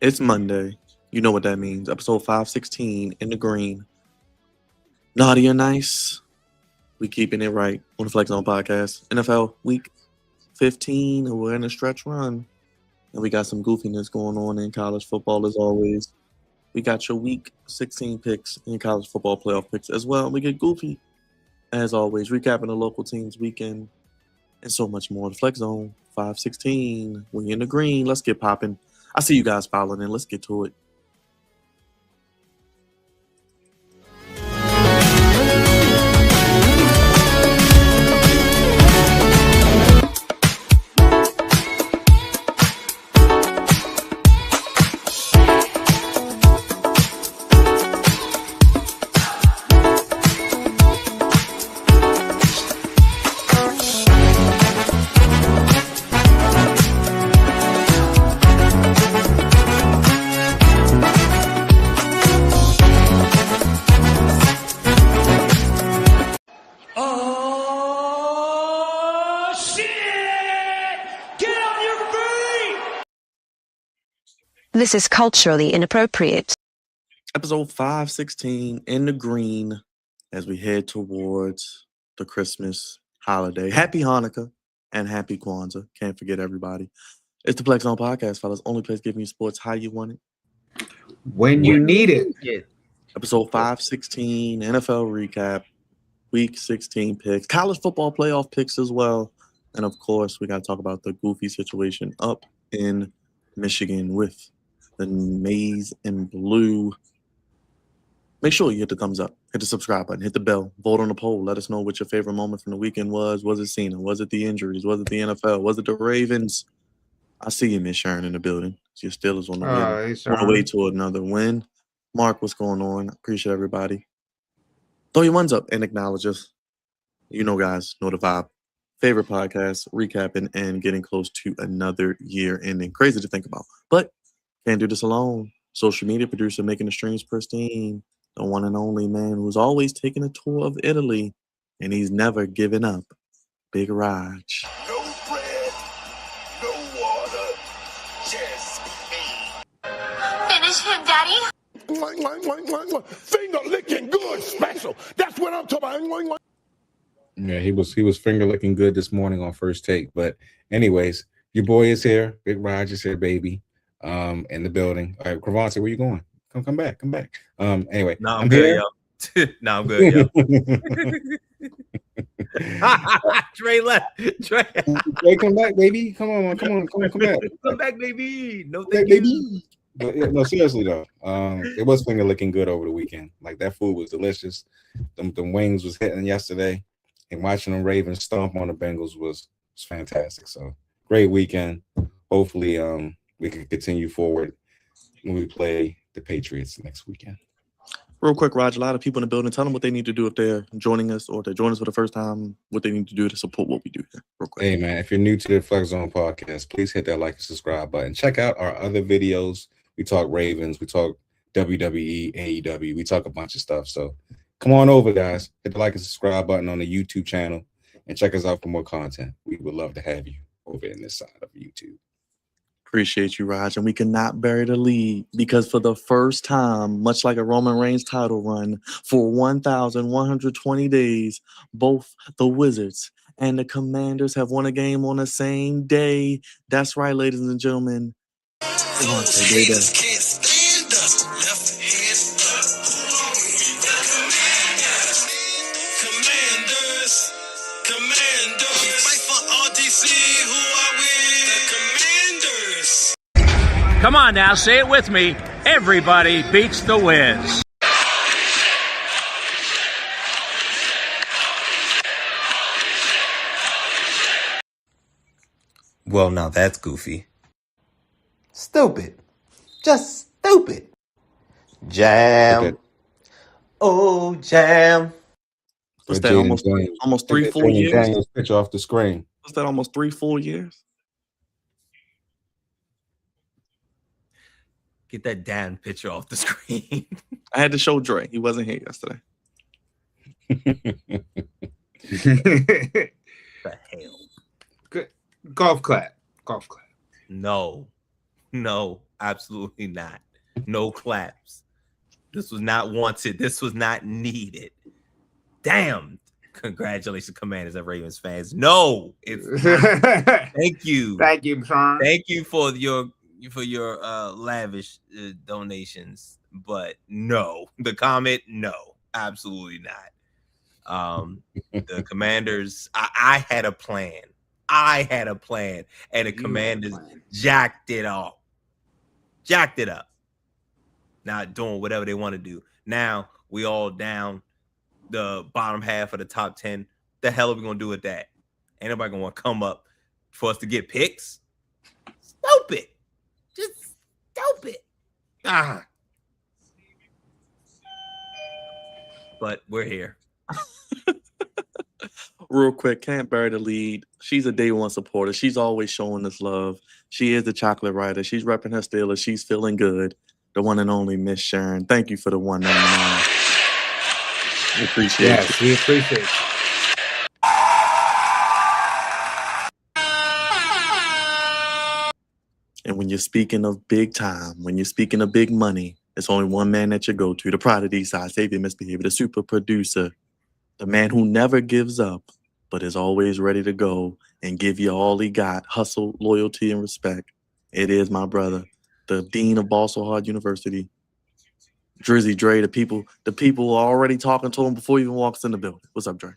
It's Monday. You know what that means. Episode 516 in the green. Naughty or nice? We keeping it right on the Flex Zone podcast. NFL week 15. We're in a stretch run. And we got some goofiness going on in college football as always. We got your week 16 picks in college football playoff picks as well. We get goofy as always, recapping the local teams weekend and so much more. The Flex Zone 516. We in the green. Let's get popping. I see you guys following in. Let's get to it. This is culturally inappropriate. Episode 516 in the green as we head towards the Christmas holiday. Happy Hanukkah and happy Kwanzaa. Can't forget everybody. It's the Flex Zone podcast, fellas. Only place giving you sports how you want it. When you need it. Episode 516, NFL recap, week 16 picks, college football playoff picks as well. And of course, we got to talk about the goofy situation up in Michigan with the maize and blue. Make sure you hit the thumbs up, hit the subscribe button, hit the bell, vote on the poll. Let us know what your favorite moment from the weekend was. Was it Cena? Was it the injuries? Was it the NFL? Was it the Ravens? I see you, Miss Sherrone, in the building. Your Steelers on the way to another win. Mark, what's going on? Appreciate everybody. Throw your ones up and acknowledge us. You know, guys, know the vibe. Favorite podcast, recapping and getting close to another year ending. Crazy to think about, but can't do this alone. Social media producer making the streams pristine. The one and only man who's always taking a tour of Italy, and he's never given up. Big Raj. No bread, no water, just me. Finish him, Daddy. Finger licking good special. That's what I'm talking about. Yeah, he was finger licking good this morning on First Take. But anyways, your boy is here. Big Raj is here, baby. In the building. All right, Cravante, where you going? Come back. Anyway, no, I'm good, yo. No, I'm good, yo. Trey left. Trey, come back, baby. Come on, come back. Come back, baby. No, thank you. Baby. But yeah, no, seriously though, it was finger licking good over the weekend. Like that food was delicious. Them wings was hitting yesterday, and watching the Ravens stomp on the Bengals was fantastic. So great weekend. Hopefully, we can continue forward when we play the Patriots next weekend. Real quick, Raj, a lot of people in the building. Tell them what they need to do if they're joining us or they're joining us for the first time, what they need to do to support what we do here. Real quick. Hey, man, if you're new to the Flex Zone podcast, please hit that like and subscribe button. Check out our other videos. We talk Ravens. We talk WWE, AEW. We talk a bunch of stuff. So come on over, guys. Hit the like and subscribe button on the YouTube channel and check us out for more content. We would love to have you over in this side of YouTube. Appreciate you, Raj. And we cannot bury the lead because for the first time, much like a Roman Reigns title run, for 1,120 days, both the Wizards and the Commanders have won a game on the same day. That's right, ladies and gentlemen. Come on now, say it with me. Everybody beats the Wiz. Well, now that's goofy. Stupid. Just stupid. Jam. Oh, jam. What's that, almost 3 full years? Daniel's pitch off the screen. What's that, almost 3 full years? Get that Dan picture off the screen. I had to show Dre. He wasn't here yesterday. The hell? Good. Golf clap. No. No, absolutely not. No claps. This was not wanted. This was not needed. Damn. Congratulations, Commanders and Ravens fans. No, it's not. Thank you. Thank you, Sean. Thank you for your lavish donations. But no, the comment, no, absolutely not. The Commanders, I had a plan. And the Commanders jacked it up. Not doing whatever they want to do. Now we all down the bottom half of the top 10. The hell are we gonna do with that? Ain't nobody gonna want to come up for us to get picks. Stupid. Just stupid. But we're here. Real quick, can't bury the lead. She's a day one supporter. She's always showing us love. She is the chocolate writer. She's repping her Steelers. She's feeling good. The one and only Miss Sherrone. Thank you for the 199. We appreciate it. Yes, we appreciate it. And when you're speaking of big time, when you're speaking of big money, it's only one man that you go to. The pride of the Eastside, Xavier Misbehavior, the super producer, the man who never gives up, but is always ready to go and give you all he got. Hustle, loyalty, and respect. It is my brother, the dean of Baltimore Ravens University, Drizzy Dre. The people are already talking to him before he even walks in the building. What's up, Dre?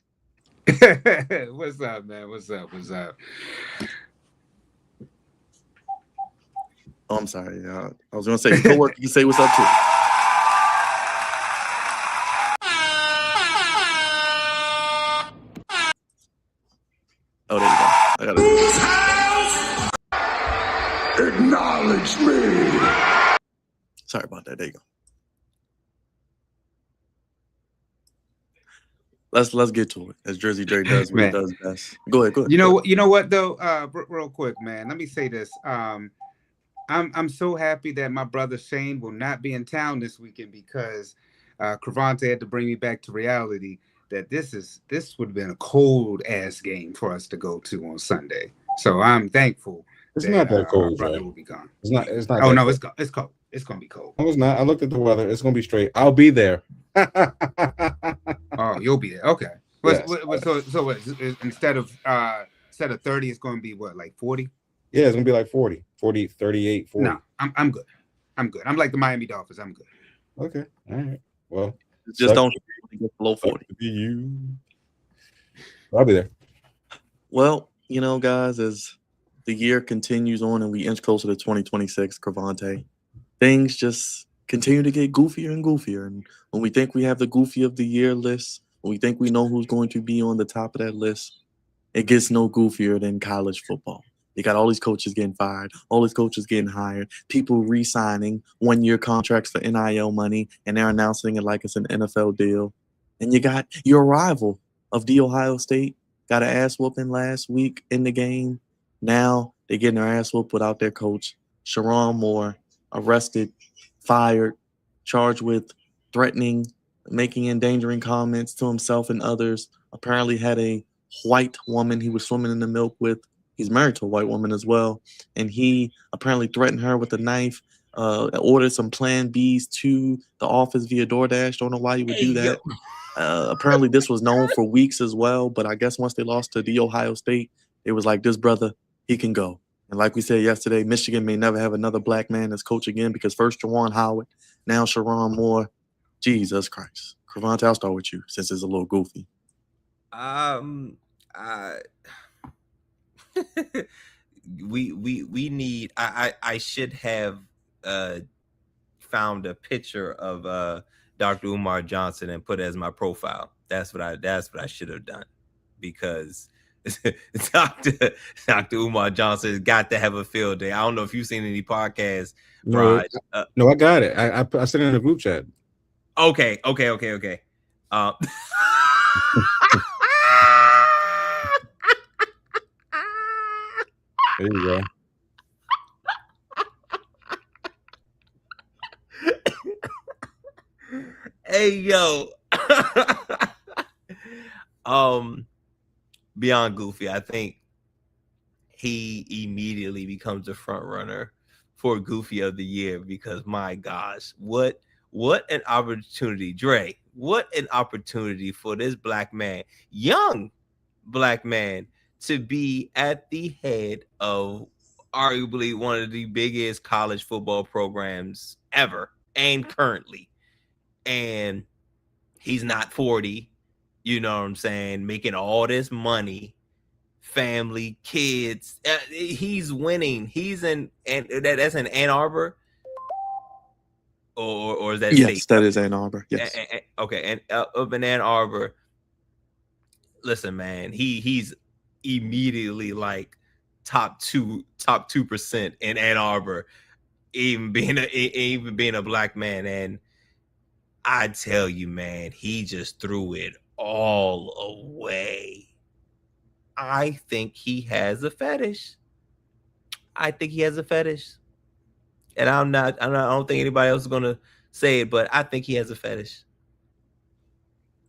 What's up, man? What's up? Oh, I'm sorry. I was going to say, co-worker, you can say what's up, too. Oh, there you go. I got it. Acknowledge me. Sorry about that. There you go. Let's get to it, as Drizzy Dre does what he does best. Go ahead. You know what though? Real quick, man. Let me say this. I'm so happy that my brother Shane will not be in town this weekend because Cravante had to bring me back to reality that this would have been a cold ass game for us to go to on Sunday. So I'm thankful. It's not that cold, brother Dre. will be gone. It's not. Oh no, it's cold. It's gonna be cold. No, it's not. I looked at the weather. It's gonna be straight. I'll be there. Oh, you'll be there. Okay. Yes. So what, instead of 30, it's going to be what, like 40? Yeah, it's gonna be like 40, 38, 40. No, I'm good. I'm like the Miami Dolphins. I'm good. Okay. All right. Well, just don't get below 40. You. I'll be there. Well, guys, as the year continues on and we inch closer to 2026, Cravante, things just continue to get goofier and goofier. And when we think we have the goofy of the year list, when we think we know who's going to be on the top of that list, it gets no goofier than college football. You got all these coaches getting fired, all these coaches getting hired, people re-signing one-year contracts for NIL money, and they're announcing it like it's an NFL deal. And you got your rival of the Ohio State, got an ass whooping last week in the game. Now they're getting their ass whooped without their coach. Sherrone Moore, arrested, fired, charged with threatening, making endangering comments to himself and others. Apparently had a white woman he was swimming in the milk with. He's married to a white woman as well. And he apparently threatened her with a knife, ordered some Plan Bs to the office via DoorDash. Don't know why he would do that. Apparently this was known for weeks as well. But I guess once they lost to the Ohio State, it was like, this brother, he can go. And like we said yesterday, Michigan may never have another black man as coach again because first Juwan Howard, now Sherrone Moore. Jesus Christ. Cravante, I'll start with you since it's a little goofy. we need. I should have found a picture of Dr. Umar Johnson and put it as my profile. That's what I should have done, because Dr. Umar Johnson has got to have a field day. I don't know if you've seen any podcasts. No, I got it. I sent it in the group chat. Okay. There you go. Hey yo. Beyond goofy, I think he immediately becomes a front runner for Goofy of the Year because my gosh, what an opportunity, Dre. What an opportunity for this black man, young black man, to be at the head of arguably one of the biggest college football programs ever and currently. And he's not 40, you know what I'm saying, making all this money, family, kids. He's winning. He's that's in Ann Arbor. Or is that yes, state? that is Ann Arbor. Yes. Okay, and up in Ann Arbor, listen, man, he's immediately like top 2% in Ann Arbor, even being a black man. And I tell you, man, he just threw it all away. I think he has a fetish. I and I don't think anybody else is gonna say it, but I think he has a fetish.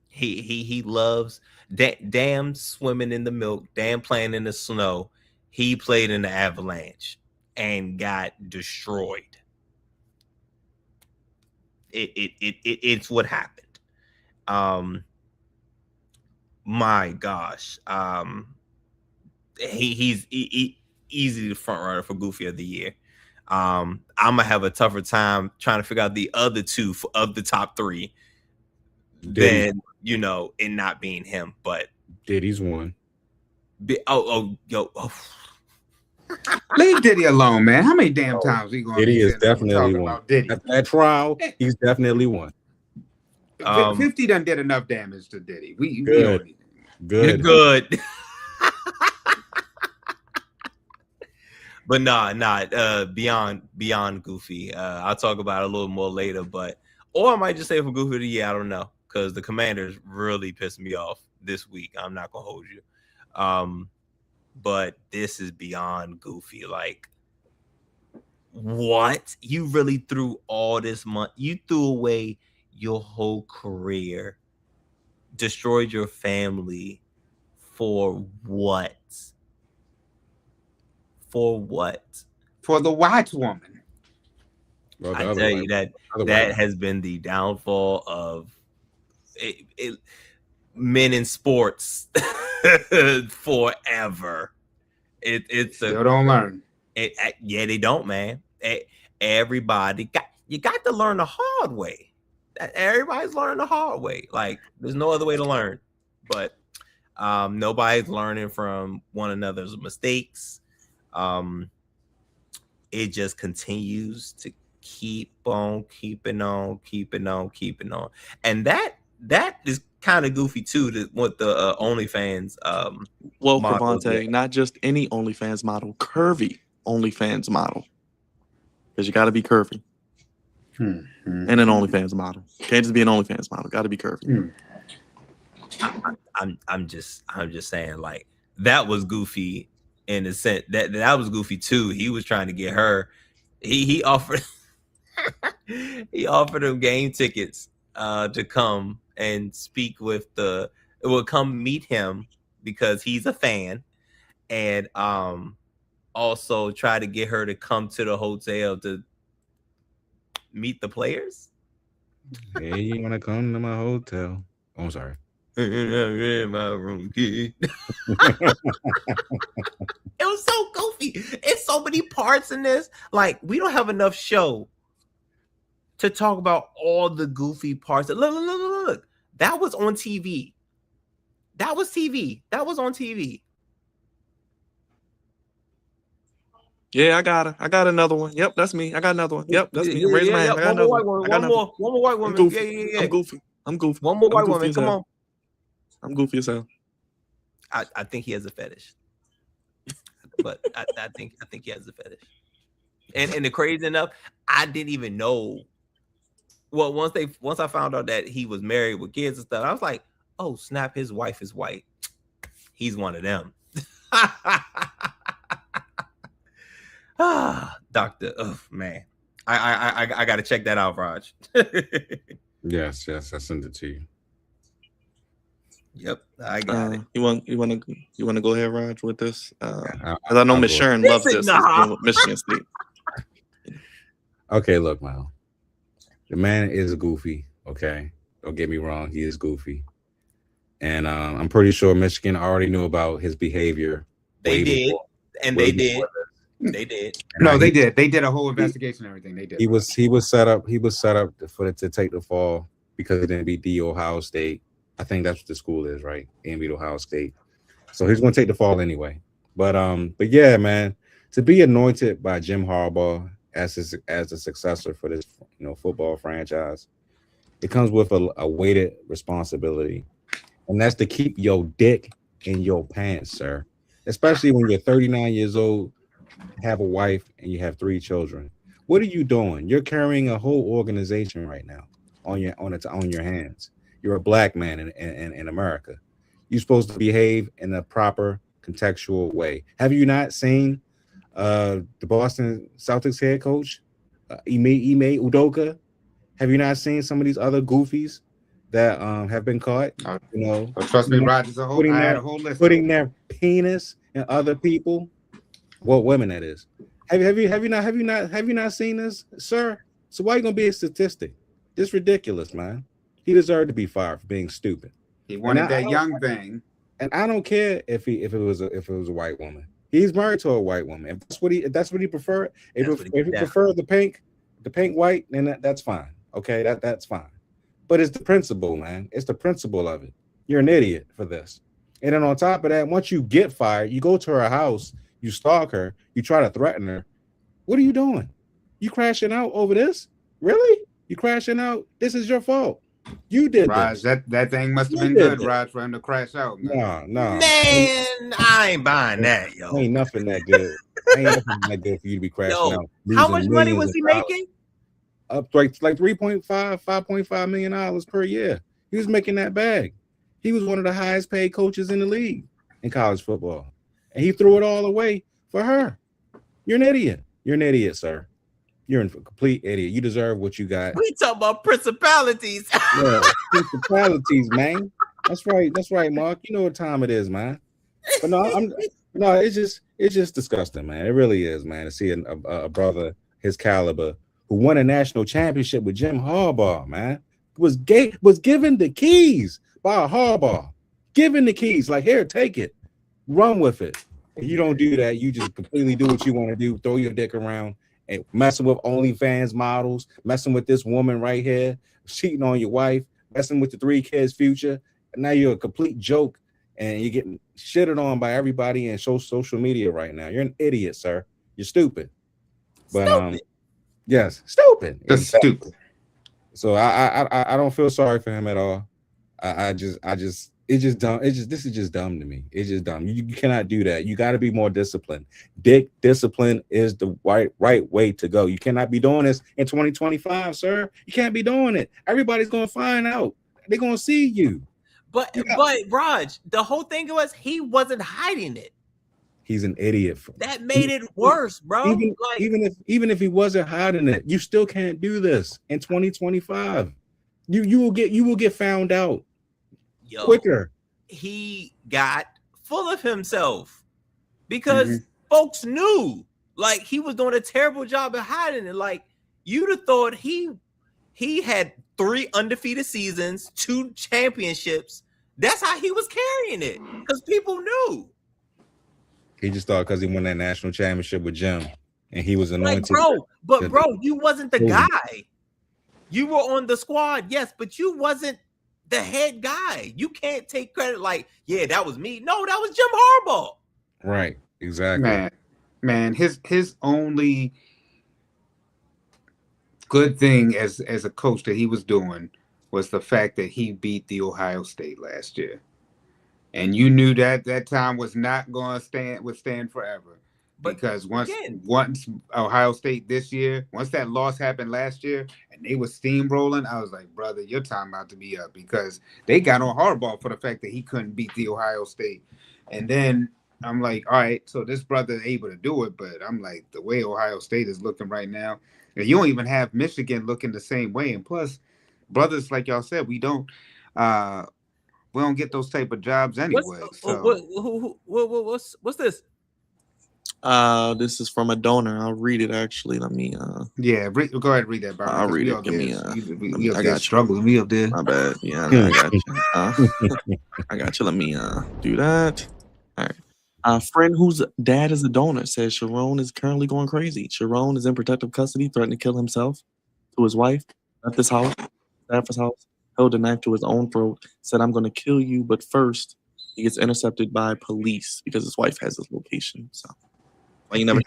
He loves damn swimming in the milk, damn playing in the snow. He played in the avalanche and got destroyed. It's what happened. My gosh. He's easy the front runner for Goofy of the Year. I'm gonna have a tougher time trying to figure out the other two of the top three than it not being him. But Diddy's one. Leave Diddy alone, man. How many damn times we going to Diddy be is definitely one. about Diddy? After that trial, he's definitely one. 50 done did enough damage to Diddy. We Good. Good. But beyond Goofy. I'll talk about it a little more later, or I might just say for Goofy of the Year, I don't know, because the Commanders really pissed me off this week. I'm not gonna hold you. But this is beyond Goofy. Like, what? You really threw all this money? You threw away your whole career, destroyed your family for what? For what? For the white woman. Well, I tell you that has been the downfall of men in sports forever. It's still don't learn. Yeah, they don't, man. Everybody you got to learn the hard way. Everybody's learning the hard way. Like, there's no other way to learn. But nobody's learning from one another's mistakes. It just continues to keep on keeping on. And that is kind of goofy too, what the OnlyFans well, Cravante, not just any OnlyFans model, curvy OnlyFans model, because you got to be curvy and an OnlyFans model. Can't just be an OnlyFans model, got to be curvy. I'm just saying, like, that was goofy in the sense that was goofy too. He was trying to get her. He offered he offered him game tickets to come and speak with come meet him because he's a fan, and also try to get her to come to the hotel to meet the players. Hey, you want to come to my hotel? Oh, I'm sorry. In my room, kid. It was so goofy. It's so many parts in this. Like, we don't have enough show to talk about all the goofy parts. Look. That was on TV. That was on TV. Yeah, I got her. I got another one. Yep, that's me. I got another one. Yep, that's me. I'm raising my hand. I got another one. One more white woman. Yeah. I'm goofy. One more white woman. Come on. I'm goofy as hell. I think he has a fetish. But I think he has a fetish. And the crazy enough, I didn't even know. Well, once I found out that he was married with kids and stuff, I was like, oh snap, his wife is white. He's one of them. Doctor, oh man. I gotta check that out, Raj. Yes, I sent it to you. Yep, I got it. You want to go ahead, Raj, with this? Because I know Miss Sharon loves this. With Michigan State. Okay, look, man. The man is goofy. Okay, don't get me wrong. He is goofy, and I'm pretty sure Michigan already knew about his behavior. They did, and way they before did. They did. And No, I- they he- did. They did a whole investigation and everything. They did. He was set up. He was set up for it to take the fall because he didn't beat the Ohio State. I think that's what the school is, right? He didn't beat Ohio State, so he's going to take the fall anyway. But yeah, man, to be anointed by Jim Harbaugh as the successor for this football franchise, it comes with a weighted responsibility, and that's to keep your dick in your pants, sir. Especially when you're 39 years old, have a wife, and you have 3 children. What are you doing? You're carrying a whole organization right now on your hands. You're a black man in America. You're supposed to behave in a proper contextual way. Have you not seen the Boston Celtics head coach, Ime Udoka? Have you not seen some of these other goofies that have been caught? Trust me, Rod. I had a whole list. Putting their penis in other people. Well, women, that is. Have you not seen this, sir? So why are you gonna be a statistic? This ridiculous, man. He deserved to be fired for being stupid. He wanted that young thing, and I don't care if it was a white woman. He's married to a white woman. If that's what he preferred, if he preferred the pink white, then that's fine. Okay, that's fine. But it's the principle, man. It's the principle of it. You're an idiot for this. And then on top of that, once you get fired, you go to her house, you stalk her, you try to threaten her. What are you doing? You crashing out over this? Really? You crashing out? This is your fault. You did Raj, this. that thing must have been good, Raj, for him to crash out. No. Man, I ain't buying that, yo. Ain't nothing that good. Ain't nothing that good for you to be crashing out. How much money was he making? Up like 5.5 million dollars per year. He was making that bag. He was one of the highest paid coaches in the league in college football. And he threw it all away for her. You're an idiot. You're an idiot, sir. You're a complete idiot. You deserve what you got. We talk about principalities. Yeah, principalities, man. That's right, Mark. You know what time it is, man. But it's just disgusting, man. It really is, man. To see a brother his caliber who won a national championship with Jim Harbaugh, man, was given the keys by Harbaugh. Given the keys, like, here, take it, run with it. If you don't do that, you just completely do what you want to do, throw your dick around and messing with OnlyFans models, messing with this woman right here, cheating on your wife, messing with the 3 kids' future. And now you're a complete joke and you're getting shitted on by everybody in social media right now. You're an idiot, sir. You're stupid. But yes, stupid. That's stupid. So I don't feel sorry for him at all. It's just dumb. This is just dumb to me. It's just dumb. You cannot do that. You got to be more disciplined. Discipline is the right way to go. You cannot be doing this in 2025, sir. You can't be doing it. Everybody's gonna find out. They're gonna see you. But Raj, the whole thing was he wasn't hiding it. He's an idiot. That made it worse, bro. Even if he wasn't hiding it, you still can't do this in 2025. You will get found out. Yo, quicker. He got full of himself because folks knew like he was doing a terrible job of hiding it. Like you'd have thought he had 3 undefeated seasons, 2 championships. That's how he was carrying it because people knew. He just thought because he won that national championship with Jim and he was anointed. Like, bro, you wasn't the guy. You were on the squad, yes, but you wasn't the head guy. You can't take credit like, yeah, that was me. No, that was Jim Harbaugh. Right, exactly. Man, his only good thing as a coach that he was doing was the fact that he beat the Ohio State last year. And you knew that time was not going to withstand forever. Because once Ohio State this year, once that loss happened last year and they were steamrolling, I was like, brother, your time about to be up because they got on Harbaugh for the fact that he couldn't beat the Ohio State. And then I'm like, all right, so this brother is able to do it, but I'm like, the way Ohio State is looking right now, and you don't even have Michigan looking the same way. And plus, brothers, like y'all said, we don't get those type of jobs anyway. What's this? This is from a donor. I'll read it actually. Let me go ahead and read that, Byron. I'll read we it. up Give there, me we up I there got struggling. We up there. My bad. Yeah, I got you. I got you. Let me do that. All right. A friend whose dad is a donor says Sherrone is currently going crazy. Sherrone is in protective custody, threatened to kill himself to his wife, left his house, Stafford's house, held a knife to his own throat, said, "I'm going to kill you, but first," he gets intercepted by police because his wife has his location. So, well, you never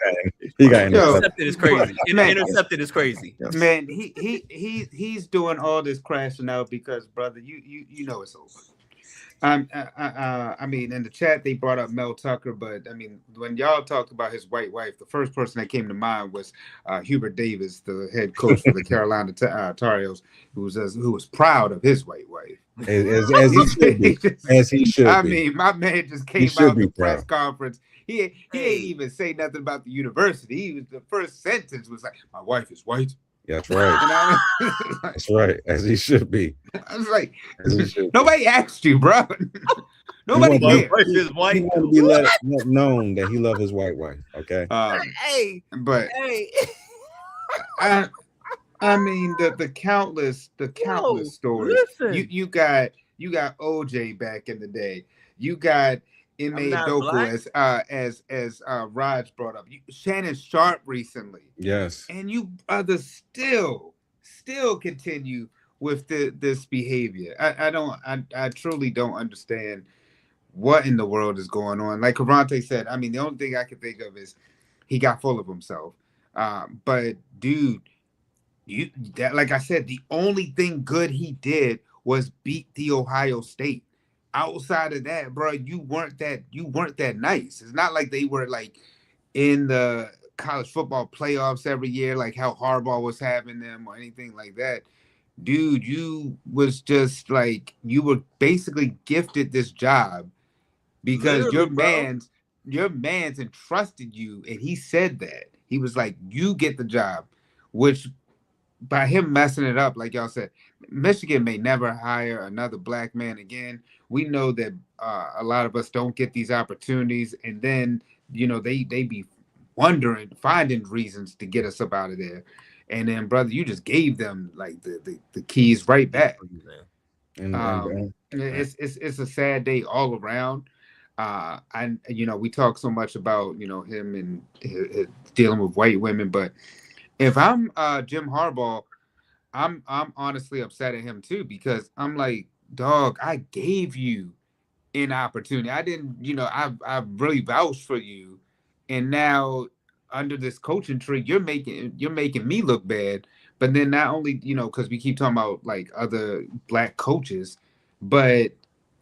he got intercepted is crazy. Intercepted is crazy. Yes. Man, he's doing all this crashing out because, brother, you know it's over. I mean, in the chat they brought up Mel Tucker, but I mean, when y'all talked about his white wife, the first person that came to mind was Hubert Davis, the head coach for the Carolina Tar Heels, who was proud of his white wife. As he should be. As he should be. I mean, my man just came out the press conference. He ain't even say nothing about the university. The first sentence was like, "My wife is white." That's right. That's right. As he should be. I was like, nobody asked you, bro. Nobody cares. He wanted to be let known that he loved his white wife. Okay. I mean the countless stories. Listen. You got OJ back in the day. You got Ime Doku as Raj brought up. Shannon Sharp recently. Yes. And you others still continue with this behavior. I truly don't understand what in the world is going on. Like Cavante said, I mean, the only thing I can think of is he got full of himself. But dude, like I said, the only thing good he did was beat the Ohio State. Outside of that, bro, you weren't that nice. It's not like they were like in the college football playoffs every year, like how Harbaugh was having them or anything like that. Dude, you was just like, you were basically gifted this job because your man's entrusted you, and he said that. He was like, you get the job, which by him messing it up, like y'all said, Michigan may never hire another black man again. We know that a lot of us don't get these opportunities, and then they be finding reasons to get us up out of there. And then, brother, you just gave them like the keys right back. It's a sad day all around. And we talk so much about him and his dealing with white women, but if I'm Jim Harbaugh, I'm honestly upset at him too, because I'm like, dog, I gave you an opportunity. I didn't, I really vouched for you, and now under this coaching tree, you're making me look bad. But then not only because we keep talking about like other black coaches, but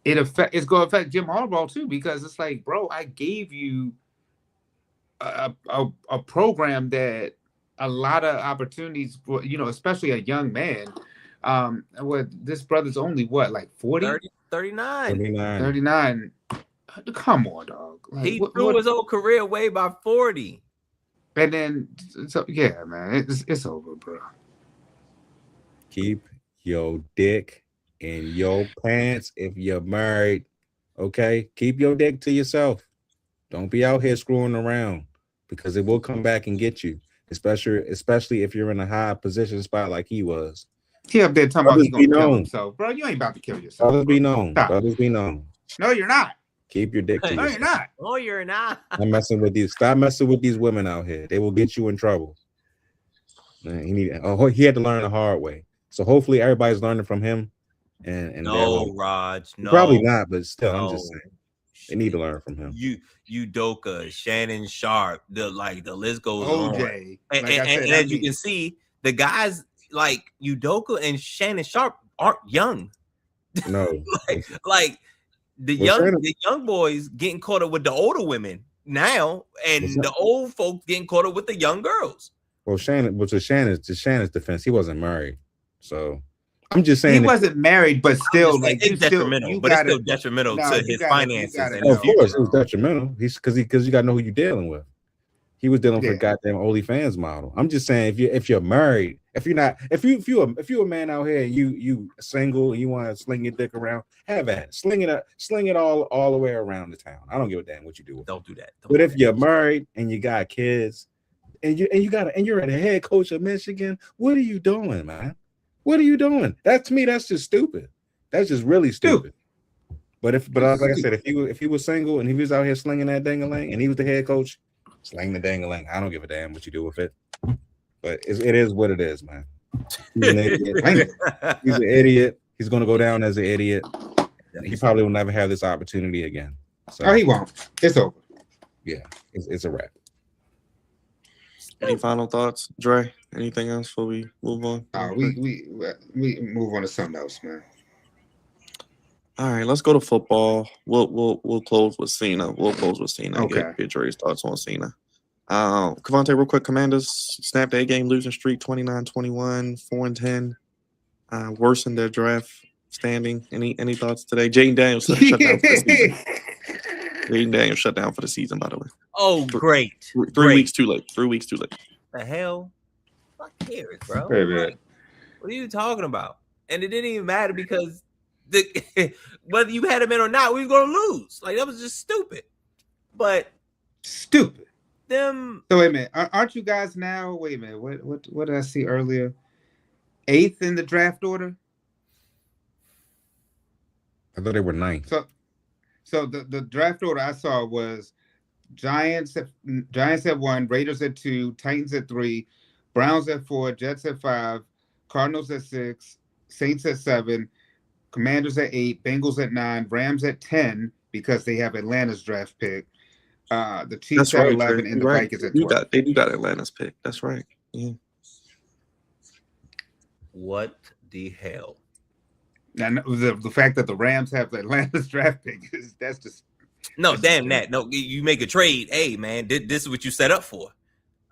it's going to affect Jim Harbaugh too, because it's like, bro, I gave you a program that a lot of opportunities for, especially a young man. This brother's only what, like 40? 39. Come on, dog. Like, he threw his whole career away by 40. And then, so yeah, man, it's over, bro. Keep your dick in your pants if you're married. Okay, keep your dick to yourself. Don't be out here screwing around, because it will come back and get you. Especially if you're in a high position spot like he was. He up there talking about he's gonna kill himself, bro. You ain't about to kill yourself. Brothers be known. Brothers be known. No, you're not. Keep your dick to yourself. No, you're not. Oh, you're not. Stop messing with these women out here. They will get you in trouble. Man, he had to learn the hard way. So hopefully everybody's learning from him. And no, Raj, no, probably not, but still, I'm just saying they need to learn from him. Udoka, Shannon Sharp, the list goes on. OJ, and as you can see, the guys like Udoka and Shannon Sharp aren't young. No, like the young boys getting caught up with the older women now, and the old folks getting caught up with the young girls. Well, to Shannon's defense, he wasn't married, so. I'm just saying he wasn't married, but still, like, it's detrimental. But it's still detrimental to his finances. Of course, it was detrimental. Because you got to know who you're dealing with. He was dealing for goddamn OnlyFans model. I'm just saying, if you're married, if you're a man out here and you single and you want to sling your dick around, have at it. Sling it all the way around the town. I don't give a damn what you do with it. Don't do that. But if you're married and you got kids and you're a head coach of Michigan, what are you doing, man? What are you doing? That to me, that's just stupid. That's just really stupid. But like I said, if he was single and he was out here slinging that dang-a-lang and he was the head coach, sling the dang-a-lang. I don't give a damn what you do with it. But it is what it is, man. He's an idiot. He's an idiot. He's going to go down as an idiot. He probably will never have this opportunity again. So, he won't. It's over. Yeah, it's a wrap. Any final thoughts, Dre? Anything else before we move on? We move on to something else, man. All right, let's go to football. We'll close with Cena. Okay. Get Dre's thoughts on Cena. Cavante, real quick. Commanders snapped a game losing streak, 29-21, 4-10. Worsened their draft standing. Any thoughts today? Jaden Daniels shut down for the season. Jaden Daniels shut down for the season, by the way. Oh, great. 3 weeks too late. 3 weeks too late. The hell? Fuck cares, bro. Hey, like, what are you talking about? And it didn't even matter because whether you had him in or not, we were going to lose. Like, that was just stupid. But stupid. Them. So wait a minute. Aren't you guys now? Wait a minute. What did I see earlier? 8th in the draft order. I thought they were 9th. So the draft order I saw was Giants at 1, Raiders at 2, Titans at 3, Browns at 4, Jets at 5, Cardinals at 6, Saints at 7, Commanders at 8, Bengals at 9, Rams at 10 because they have Atlanta's draft pick. The Chiefs at 11 and the Vikings at 12. They do got Atlanta's pick. That's right. Yeah. What the hell? And the fact that the Rams have Atlanta's draft pick that's just no. Damn that. No, you make a trade. Hey man, this is what you set up for.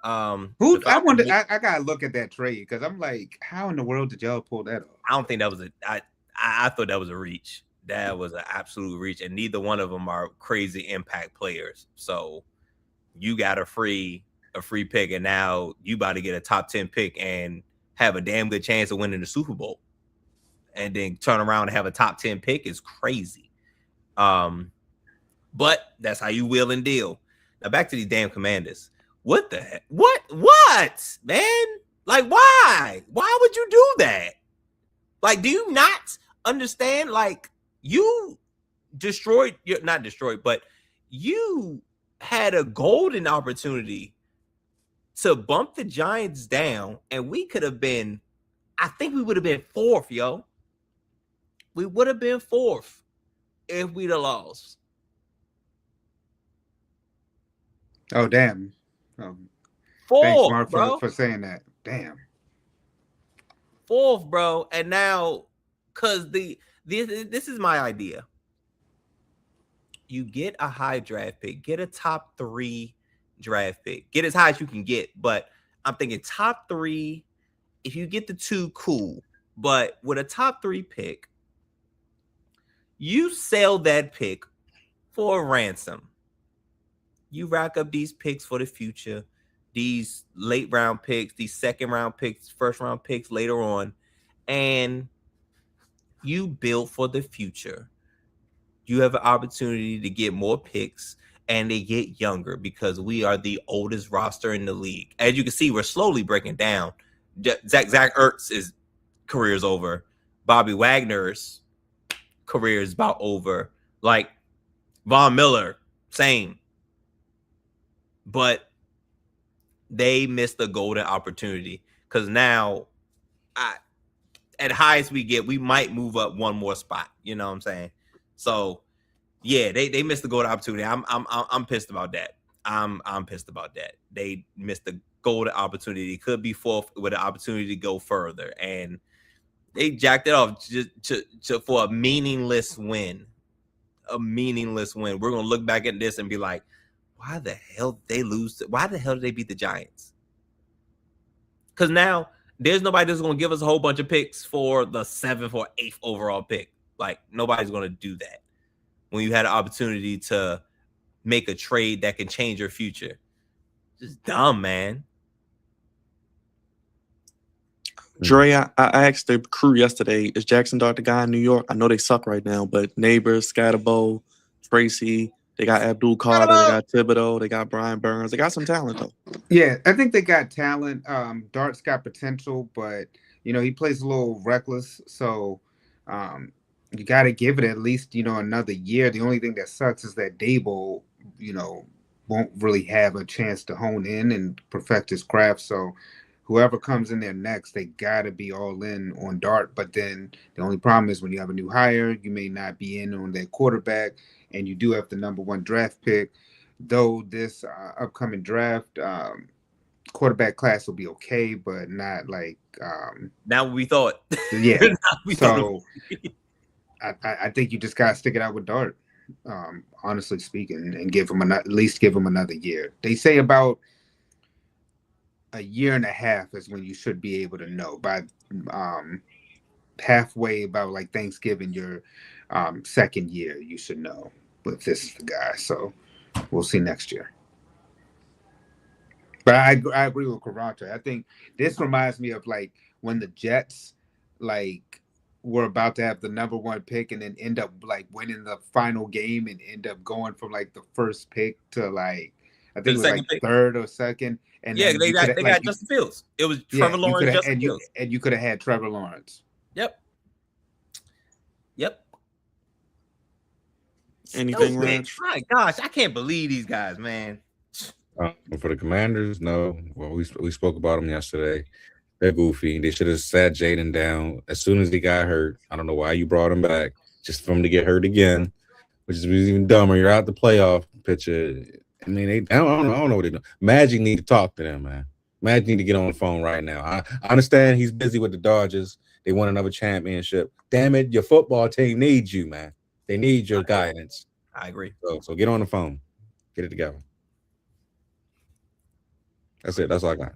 I gotta look at that trade because I'm like, how in the world did y'all pull that off? I don't think that was I thought that was a reach. That was an absolute reach, and neither one of them are crazy impact players. So you got a free pick, and now you about to get a top 10 pick and have a damn good chance of winning the Super Bowl. And then turn around and have a top 10 pick is crazy. But that's how you wheel and deal. Now back to these damn Commanders. What the heck? What, man? Like, why? Why would you do that? Like, do you not understand? Like, you not destroyed, but you had a golden opportunity to bump the Giants down, and we could have been, I think we would have been 4th, yo. We would have been 4th if we'd have lost. Oh, damn. 4th, thanks, Mark, bro. for saying that. Damn. 4th, bro. And now, because this is my idea. You get a high draft pick, get a top 3 draft pick, get as high as you can get. But I'm thinking top 3, if you get the 2, cool. But with a top 3 pick, you sell that pick for a ransom. You rack up these picks for the future, these late round picks, these second round picks, first round picks later on, and you build for the future. You have an opportunity to get more picks, and they get younger because we are the oldest roster in the league. As you can see, we're slowly breaking down. Zach Ertz's career is over. Bobby Wagner's career is about over. Like Von Miller, same. But they missed the golden opportunity because now, at highest we get, we might move up one more spot. You know what I'm saying? So, yeah, they missed the golden opportunity. I'm pissed about that. I'm pissed about that. They missed the golden opportunity. It could be 4th with an opportunity to go further, and they jacked it off just for a meaningless win. A meaningless win. We're gonna look back at this and be like, why the hell did they lose? Why the hell did they beat the Giants? Because now there's nobody that's going to give us a whole bunch of picks for the 7th or 8th overall pick. Like, nobody's going to do that when you had an opportunity to make a trade that can change your future. Just dumb, man. Dre, I asked the crew yesterday, is Jackson Dart the guy in New York? I know they suck right now, but Neighbors, Scatterbo, Tracy, they got Abdul Carter, they got Thibodeau, they got Brian Burns. They got some talent, though. Yeah, I think they got talent. Dart's got potential, but, he plays a little reckless. So you got to give it at least, another year. The only thing that sucks is that Dable, won't really have a chance to hone in and perfect his craft. So whoever comes in there next, they got to be all in on Dart. But then the only problem is when you have a new hire, you may not be in on that quarterback, and you do have the number 1 draft pick. Though this upcoming draft quarterback class will be okay, but not like Now what we thought. yeah. So I think you just gotta stick it out with Dart, honestly speaking, and at least give him another year. They say about a year and a half is when you should be able to know. By halfway, about like Thanksgiving, your second year, you should know if this is the guy. So we'll see next year. But I agree with Karate. I think this reminds me of like when the Jets were about to have the number 1 pick and then end up like winning the final game and end up going from like the first pick to like I think it was like pick. 3rd or 2nd. And yeah, then they got Justin Fields. It was Trevor Lawrence, Justin Fields. And you could have had Trevor Lawrence. Yep. Anything, Raj? My gosh, I can't believe these guys, man. For the Commanders, no. Well, we spoke about them yesterday. They're goofy. They should have sat Jaden down as soon as he got hurt. I don't know why you brought him back, just for him to get hurt again, which is even dumber. You're out the playoff picture. I mean, I don't know what they're doing. Magic need to talk to them, man. Magic need to get on the phone right now. I understand he's busy with the Dodgers. They won another championship. Damn it, your football team needs you, man. They need your guidance. I agree. So get on the phone. Get it together. That's it. That's all I got.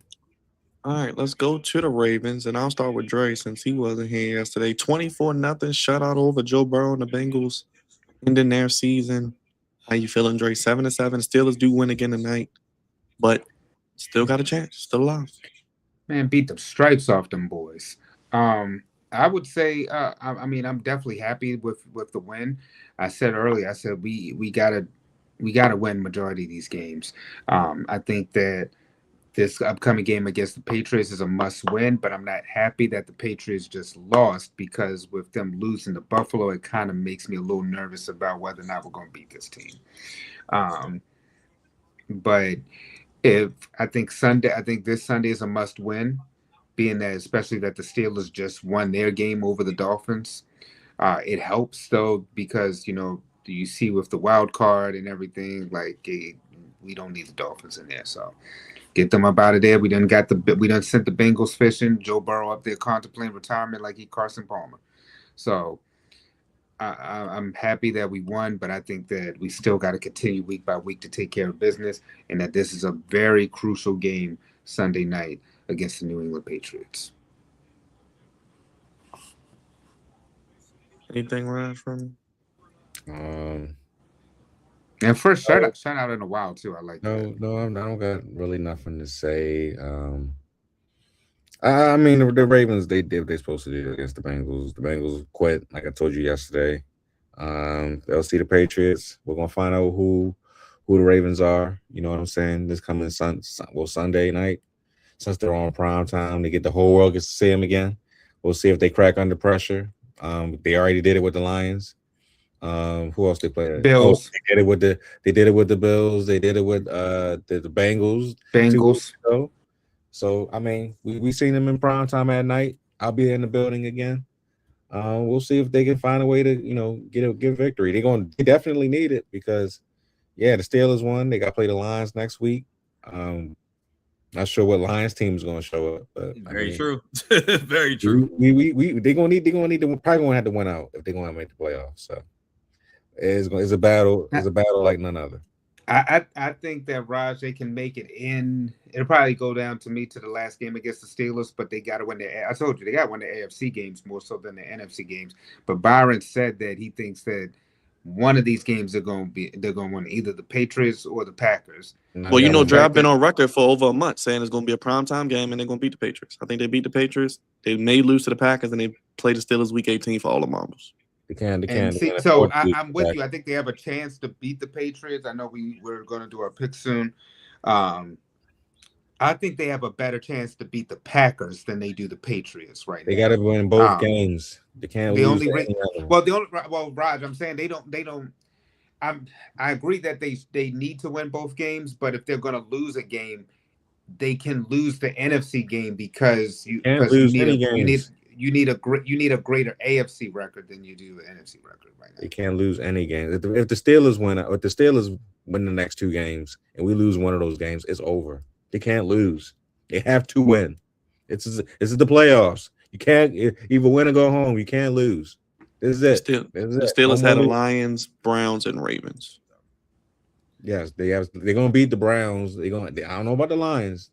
All right, let's go to the Ravens, and I'll start with Dre since he wasn't here yesterday. 24-0 shutout over Joe Burrow and the Bengals, ending their season. How you feeling, Dre? 7-7. Steelers do win again tonight, but still got a chance. Still alive. Man, beat the stripes off them boys. I would say, I mean, I'm definitely happy with the win. I said earlier, we gotta win majority of these games. I think that this upcoming game against the Patriots is a must win, but I'm not happy that the Patriots just lost, because with them losing to Buffalo, it kind of makes me a little nervous about whether or not we're going to beat this team. But I think this Sunday is a must win, being that especially that the Steelers just won their game over the Dolphins. It helps though, because you see with the wild card and everything, we don't need the Dolphins in there, so get them up out of there. We done sent the Bengals fishing. Joe Burrow up there contemplating retirement like he Carson Palmer. So I'm happy that we won, but I think that we still got to continue week by week to take care of business, and that this is a very crucial game Sunday night against the New England Patriots. Anything, Raj, from And first shout out in a while too. I like that. No, I don't got really nothing to say. I mean, the Ravens, they did what they're supposed to do against the Bengals. The Bengals quit, like I told you yesterday. They'll see the Patriots. We're gonna find out who the Ravens are. You know what I'm saying? This coming Sunday night, since they're on prime time, they get the whole world gets to see them again. We'll see if they crack under pressure. They already did it with the Lions. Who else they played? Bills. They did it with the Bills. They did it with the Bengals. So I mean, we seen them in prime time at night. I'll be in the building again. We'll see if they can find a way to get victory. They definitely need it, because the Steelers won. They got to play the Lions next week. Not sure what Lions team is going to show up, but very true. Very true. They're gonna need to probably gonna have to win out if they're gonna make the playoffs. So it's a battle. It's a battle like none other. I think that Raj, they can make it in. It'll probably go down to the last game against the Steelers, but they got to win I told you they got to win the AFC games more so than the NFC games. But Byron said that he thinks that one of these games they're going to win, either the Patriots or the Packers. Well, you know, Dre, I've been on record for over a month saying it's going to be a primetime game and they're going to beat the Patriots. I think they beat the Patriots. They may lose to the Packers and they play the Steelers week 18 for all the marbles. They can. So I'm with you. I think they have a chance to beat the Patriots. I know we're going to do our pick soon. I think they have a better chance to beat the Packers than they do the Patriots right now. They got to win both games. They can't lose. Raj, I'm saying they don't. I agree that they need to win both games, but if they're going to lose a game, they can lose the NFC game because you need a greater AFC record than you do the NFC record right now. They can't lose any game. If the Steelers win the next 2 games and we lose one of those games, it's over. They can't lose. They have to win. This is the playoffs. You can't either win or go home. You can't lose. This is it. The Steelers had the Lions, Browns, and Ravens. Yes, they're gonna beat the Browns. I don't know about the Lions.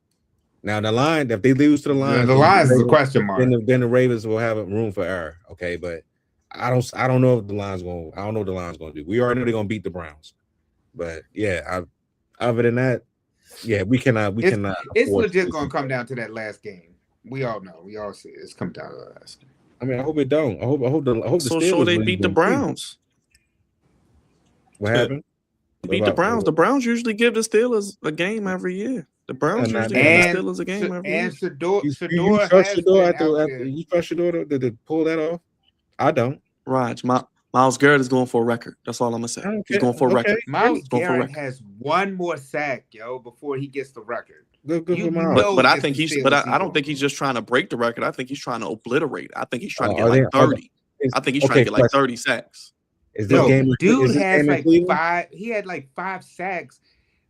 Now the Lions, if they lose to the Lions, the Lions is a question mark. Then the Ravens will have room for error. Okay, but I don't know if the Lions going. I don't know what the Lions going to do. We already know they're gonna beat the Browns. But yeah, other than that, yeah, we cannot. It's legit gonna come down to that last game. We all know. We all see it. It's come down to the last game. I mean, I hope it don't. I hope the Steelers sure they beat the Browns. What happened? Beat the Browns. The Browns usually give the Steelers a game every year. The Browns usually give the Steelers a game every year. And Shador you trust Shador to pull that off? I don't. Raj, Myles Garrett is going for a record. That's all I'm gonna say. He's going for a record. Myles Garrett has one more sack, before he gets the record. Good for Myles. But I think I don't think he's just trying to break the record. I think he's trying to obliterate. I think he's trying to get like 30. I think he's trying to get like 30 sacks. Is this game? Dude has like 5. He had like 5 sacks,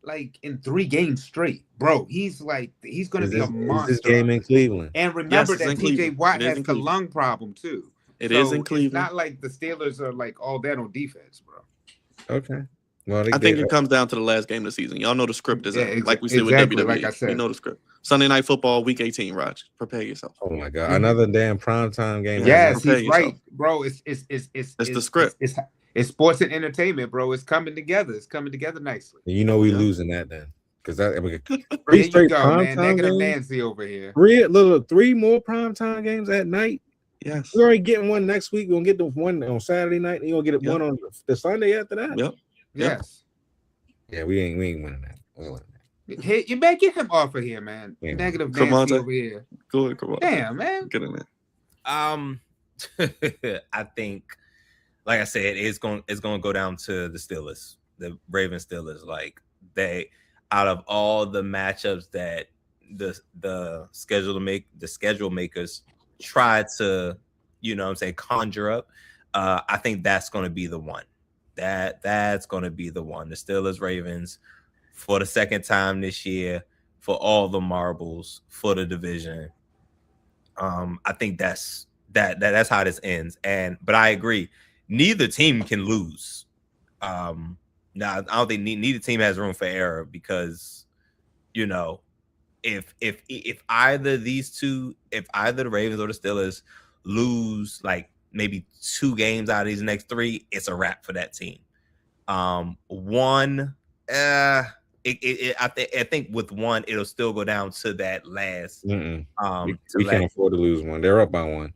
like in 3 games straight, bro. He's going to be a monster. Is this game in Cleveland? And remember that TJ Watt has the lung problem too. It is in Cleveland. It's not like the Steelers are like all that on defense, bro. Okay. Well, I think it comes down to the last game of the season. Y'all know the script is like we said exactly, with WWE. Like I said. You know the script. Sunday Night Football, Week 18. Raj, prepare yourself. Oh my God, another damn primetime game. Yes, he's right, bro. It's the script. It's sports and entertainment, bro. It's coming together. It's coming together nicely. You know we losing that then, because that there you go, man. Negative Nancy over here. 3 more primetime games at night. Yes, we're already getting one next week. We're gonna get the one on Saturday night, and you're gonna get one on the Sunday after that. Yep. Yes. Yeah, we ain't winning that. Hey, you better get him off of here, man. Yeah. Negative Nancy over here. Go ahead, come on. Damn, man. Get in there. I think, like I said, it's going to go down to the Steelers, the Ravens Steelers. Like they, out of all the matchups that the schedule makers try to, conjure up, I think that's going to be the one. That's going to be the one. The Steelers Ravens for the second time this year, for all the marbles, for the division. I think that's how this ends. But I agree, neither team can lose. Now I don't think neither team has room for error because, if either the Ravens or the Steelers lose like maybe 2 games out of these next 3, it's a wrap for that team. I think with one, it'll still go down to that last. We can't afford to lose one. They're up by 1.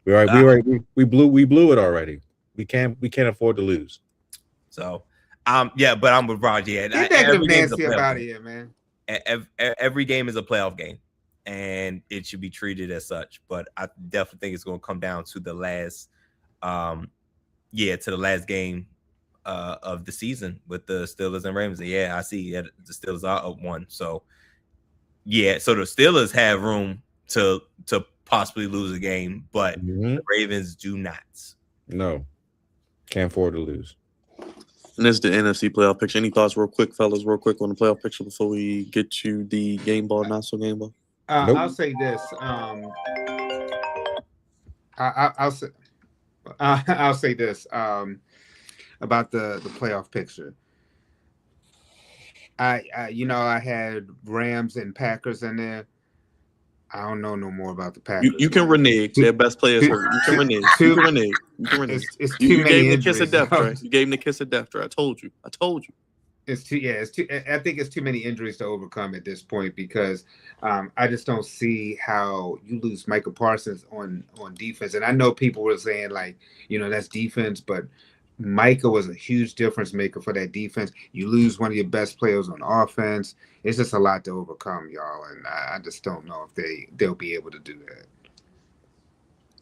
We blew it already. We can't afford to lose. So, but I'm with Roger. Yeah, every game is a playoff game, man. Every game is a playoff game, and it should be treated as such. But I definitely think it's going to come down to the last, to the last game of the season with the Steelers and Ravens. Yeah, I see. Yeah, the Steelers are up 1. So, so the Steelers have room to possibly lose a game, but the Ravens do not. No, can't afford to lose. And this is the NFC playoff picture. Any thoughts, real quick, fellas, on the playoff picture before we get to the game ball, not so game ball? Nope. I'll say this. I'll say this about the playoff picture. I had Rams and Packers in there. I don't know no more about the Packers. You can renege. Their best players hurt. You can renege. You can renege. You can renege. It's too You many gave him the injuries. kiss of death, Trey. You gave him the kiss of death, Trey. I told you. It's too. I think it's too many injuries to overcome at this point because I just don't see how you lose Michael Parsons on defense. And I know people were saying like, that's defense, but Micah was a huge difference maker for that defense. You lose one of your best players on offense. It's just a lot to overcome, y'all. And I just don't know if they'll be able to do that.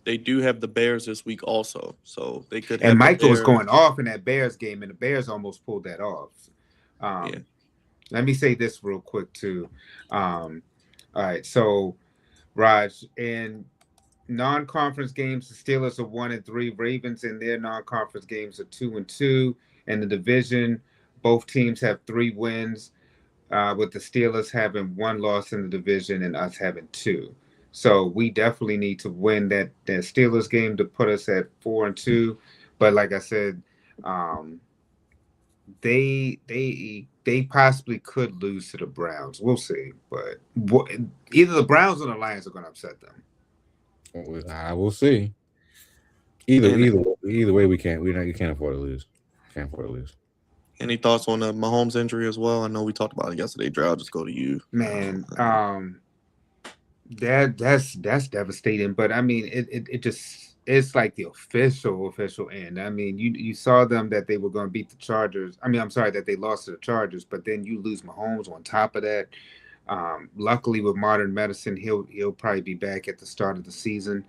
They do have the Bears this week also, so they could. And Micah was going off in that Bears game, and the Bears almost pulled that off. Let me say this real quick too. All right, so Raj, in non-conference games, the Steelers are 1-3. Ravens in their non-conference games are 2-2. And the division, both teams have 3 wins, with the Steelers having 1 loss in the division and us having 2. So we definitely need to win that Steelers game to put us at 4-2. But like I said, they possibly could lose to the Browns. We'll see. But either the Browns or the Lions are going to upset them. I will see. Either way, you can't afford to lose. Can't afford to lose. Any thoughts on the Mahomes injury as well? I know we talked about it yesterday. Dre, I'll just go to you. Man, that's devastating. But I mean, it's like the official end. I mean, you saw them that they were going to beat the Chargers. I mean, I'm sorry that they lost to the Chargers, but then you lose Mahomes on top of that. Luckily, with modern medicine, he'll probably be back at the start of the season.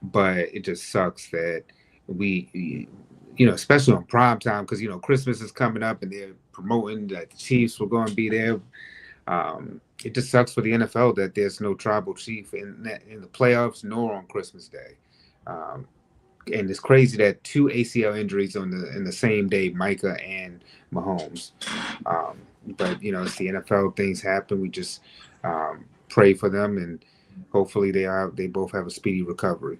But it just sucks that we, especially on prime time, because Christmas is coming up and they're promoting that the Chiefs were going to be there. It just sucks for the NFL that there's no tribal chief in the playoffs nor on Christmas Day. And it's crazy that 2 ACL injuries in the same day, Micah and Mahomes. But it's the NFL. Things happen. We just pray for them, and hopefully they both have a speedy recovery.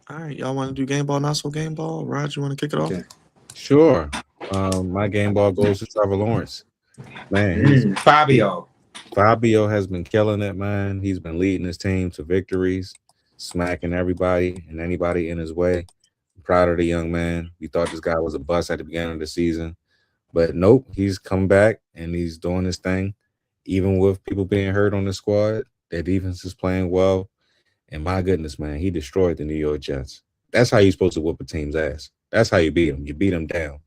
All right, y'all want to do game ball, not so game ball? Raj, you want to kick it off? Okay. Sure. My game ball goes to Trevor Lawrence. Man, Fabio has been killing it, man. He's been leading his team to victories, smacking everybody and anybody in his way. I'm proud of the young man. We thought this guy was a bust at the beginning of the season, but nope, he's come back and he's doing his thing. Even with people being hurt on the squad, their defense is playing well. And my goodness, man, he destroyed the New York Jets. That's how you're supposed to whoop a team's ass. That's how you beat them. You beat them down.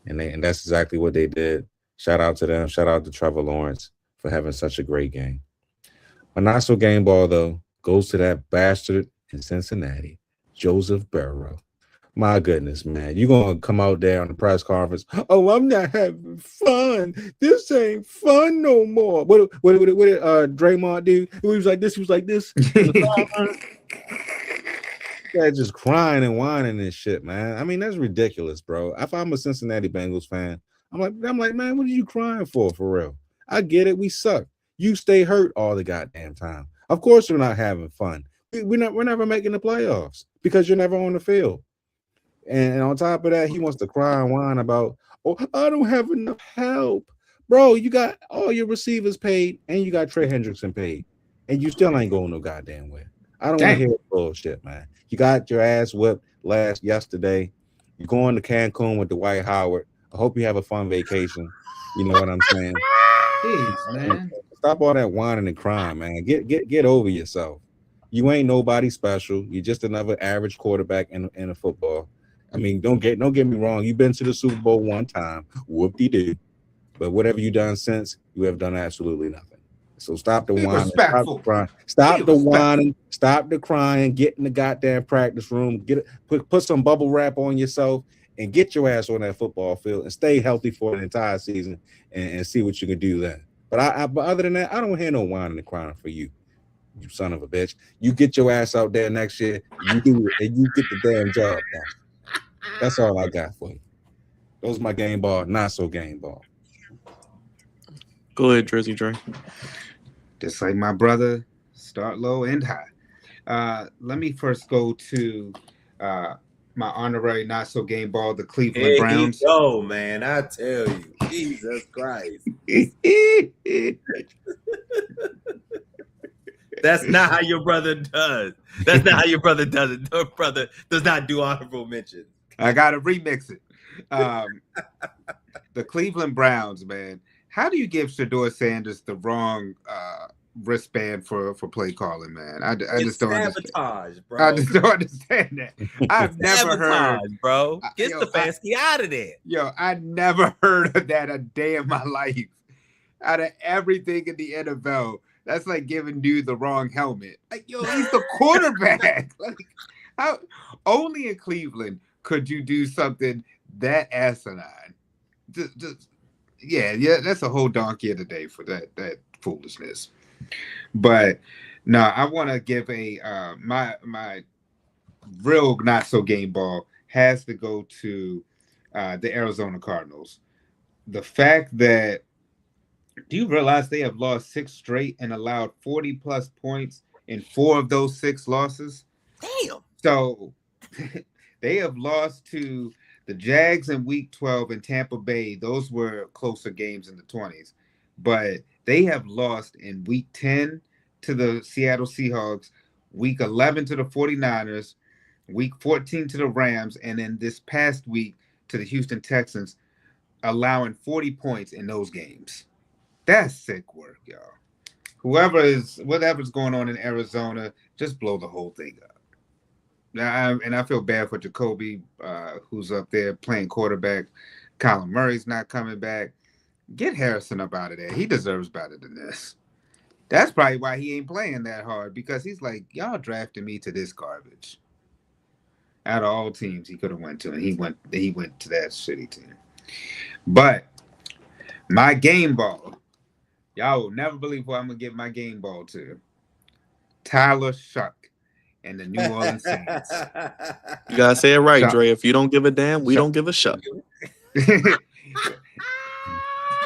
And that's exactly what they did. Shout out to them. Shout out to Trevor Lawrence for having such a great game. My not so game ball, though, goes to that bastard in Cincinnati, Joseph Burrow. My goodness, man. You're going to come out there on the press conference. Oh, I'm not having fun. This ain't fun no more. What did Draymond do? He was like this. He was like this. Yeah, just crying and whining and shit, man. I mean, that's ridiculous, bro. If I'm a Cincinnati Bengals fan, I'm like, man, what are you crying for real? I get it. We suck. You stay hurt all the goddamn time. Of course, we're not having fun. We're never making the playoffs because you're never on the field. And on top of that, he wants to cry and whine about, oh, I don't have enough help. Bro, you got all your receivers paid and you got Trey Hendrickson paid. And you still ain't going no goddamn way. I don't want to hear bullshit, man. You got your ass whipped yesterday. You're going to Cancun with Dwight Howard. I hope you have a fun vacation. You know what I'm saying? Jeez, man. Stop all that whining and crying, man. Get over yourself. You ain't nobody special. You're just another average quarterback in a football. I mean, don't get me wrong. You've been to the Super Bowl one time, whoop-de-doo. But whatever you done since, you have done absolutely nothing. So stop the whining, stop the crying, stop the whining, stop the crying. Get in the goddamn practice room. Put some bubble wrap on yourself and get your ass on that football field and stay healthy for the entire season and see what you can do then. But but other than that, I don't hear no whining and crying for you. You son of a bitch. You get your ass out there next year. You do it, and you get the damn job done. That's all I got for you. Those my game ball, not so game ball. Go ahead, Drizzy Dre. Just like my brother, start low and high. Let me first go to my honorary not so game ball, the Cleveland Browns. Oh man, I tell you, Jesus Christ. That's not how your brother does. That's not how your brother does it. Your brother does not do honorable mentions. I gotta remix it. The Cleveland Browns, man. How do you give Shedeur Sanders the wrong wristband for play calling, man? I just don't understand. Sabotage, bro. I just don't understand that. I've never heard, bro. Get Stefanski out of there. I never heard of that a day in my life. Out of everything in the NFL, that's like giving dude the wrong helmet. Like, he's the quarterback. Like, how only in Cleveland could you do something that asinine? Yeah, that's a whole donkey of the day for that foolishness. But no, I want to give a my real not so game ball has to go to the Arizona Cardinals. The fact that, do you realize they have lost 6 straight and allowed 40 plus points in 4 of those 6 losses? Damn. So they have lost to the Jags in week 12 and Tampa Bay. Those were closer games in the 20s. But they have lost in week 10 to the Seattle Seahawks, week 11 to the 49ers, week 14 to the Rams, and then this past week to the Houston Texans, allowing 40 points in those games. That's sick work, y'all. Whatever's going on in Arizona, just blow the whole thing up. And I feel bad for Jacoby, who's up there playing quarterback. Kyler Murray's not coming back. Get Harrison up out of there. He deserves better than this. That's probably why he ain't playing that hard, because he's like, y'all drafted me to this garbage. Out of all teams he could have went to, and he went to that shitty team. But my game ball, y'all will never believe who I'm gonna give my game ball to. Tyler Shuck and the New Orleans Saints. You gotta say it right, Dre. If you don't give a damn, we don't give a shuck.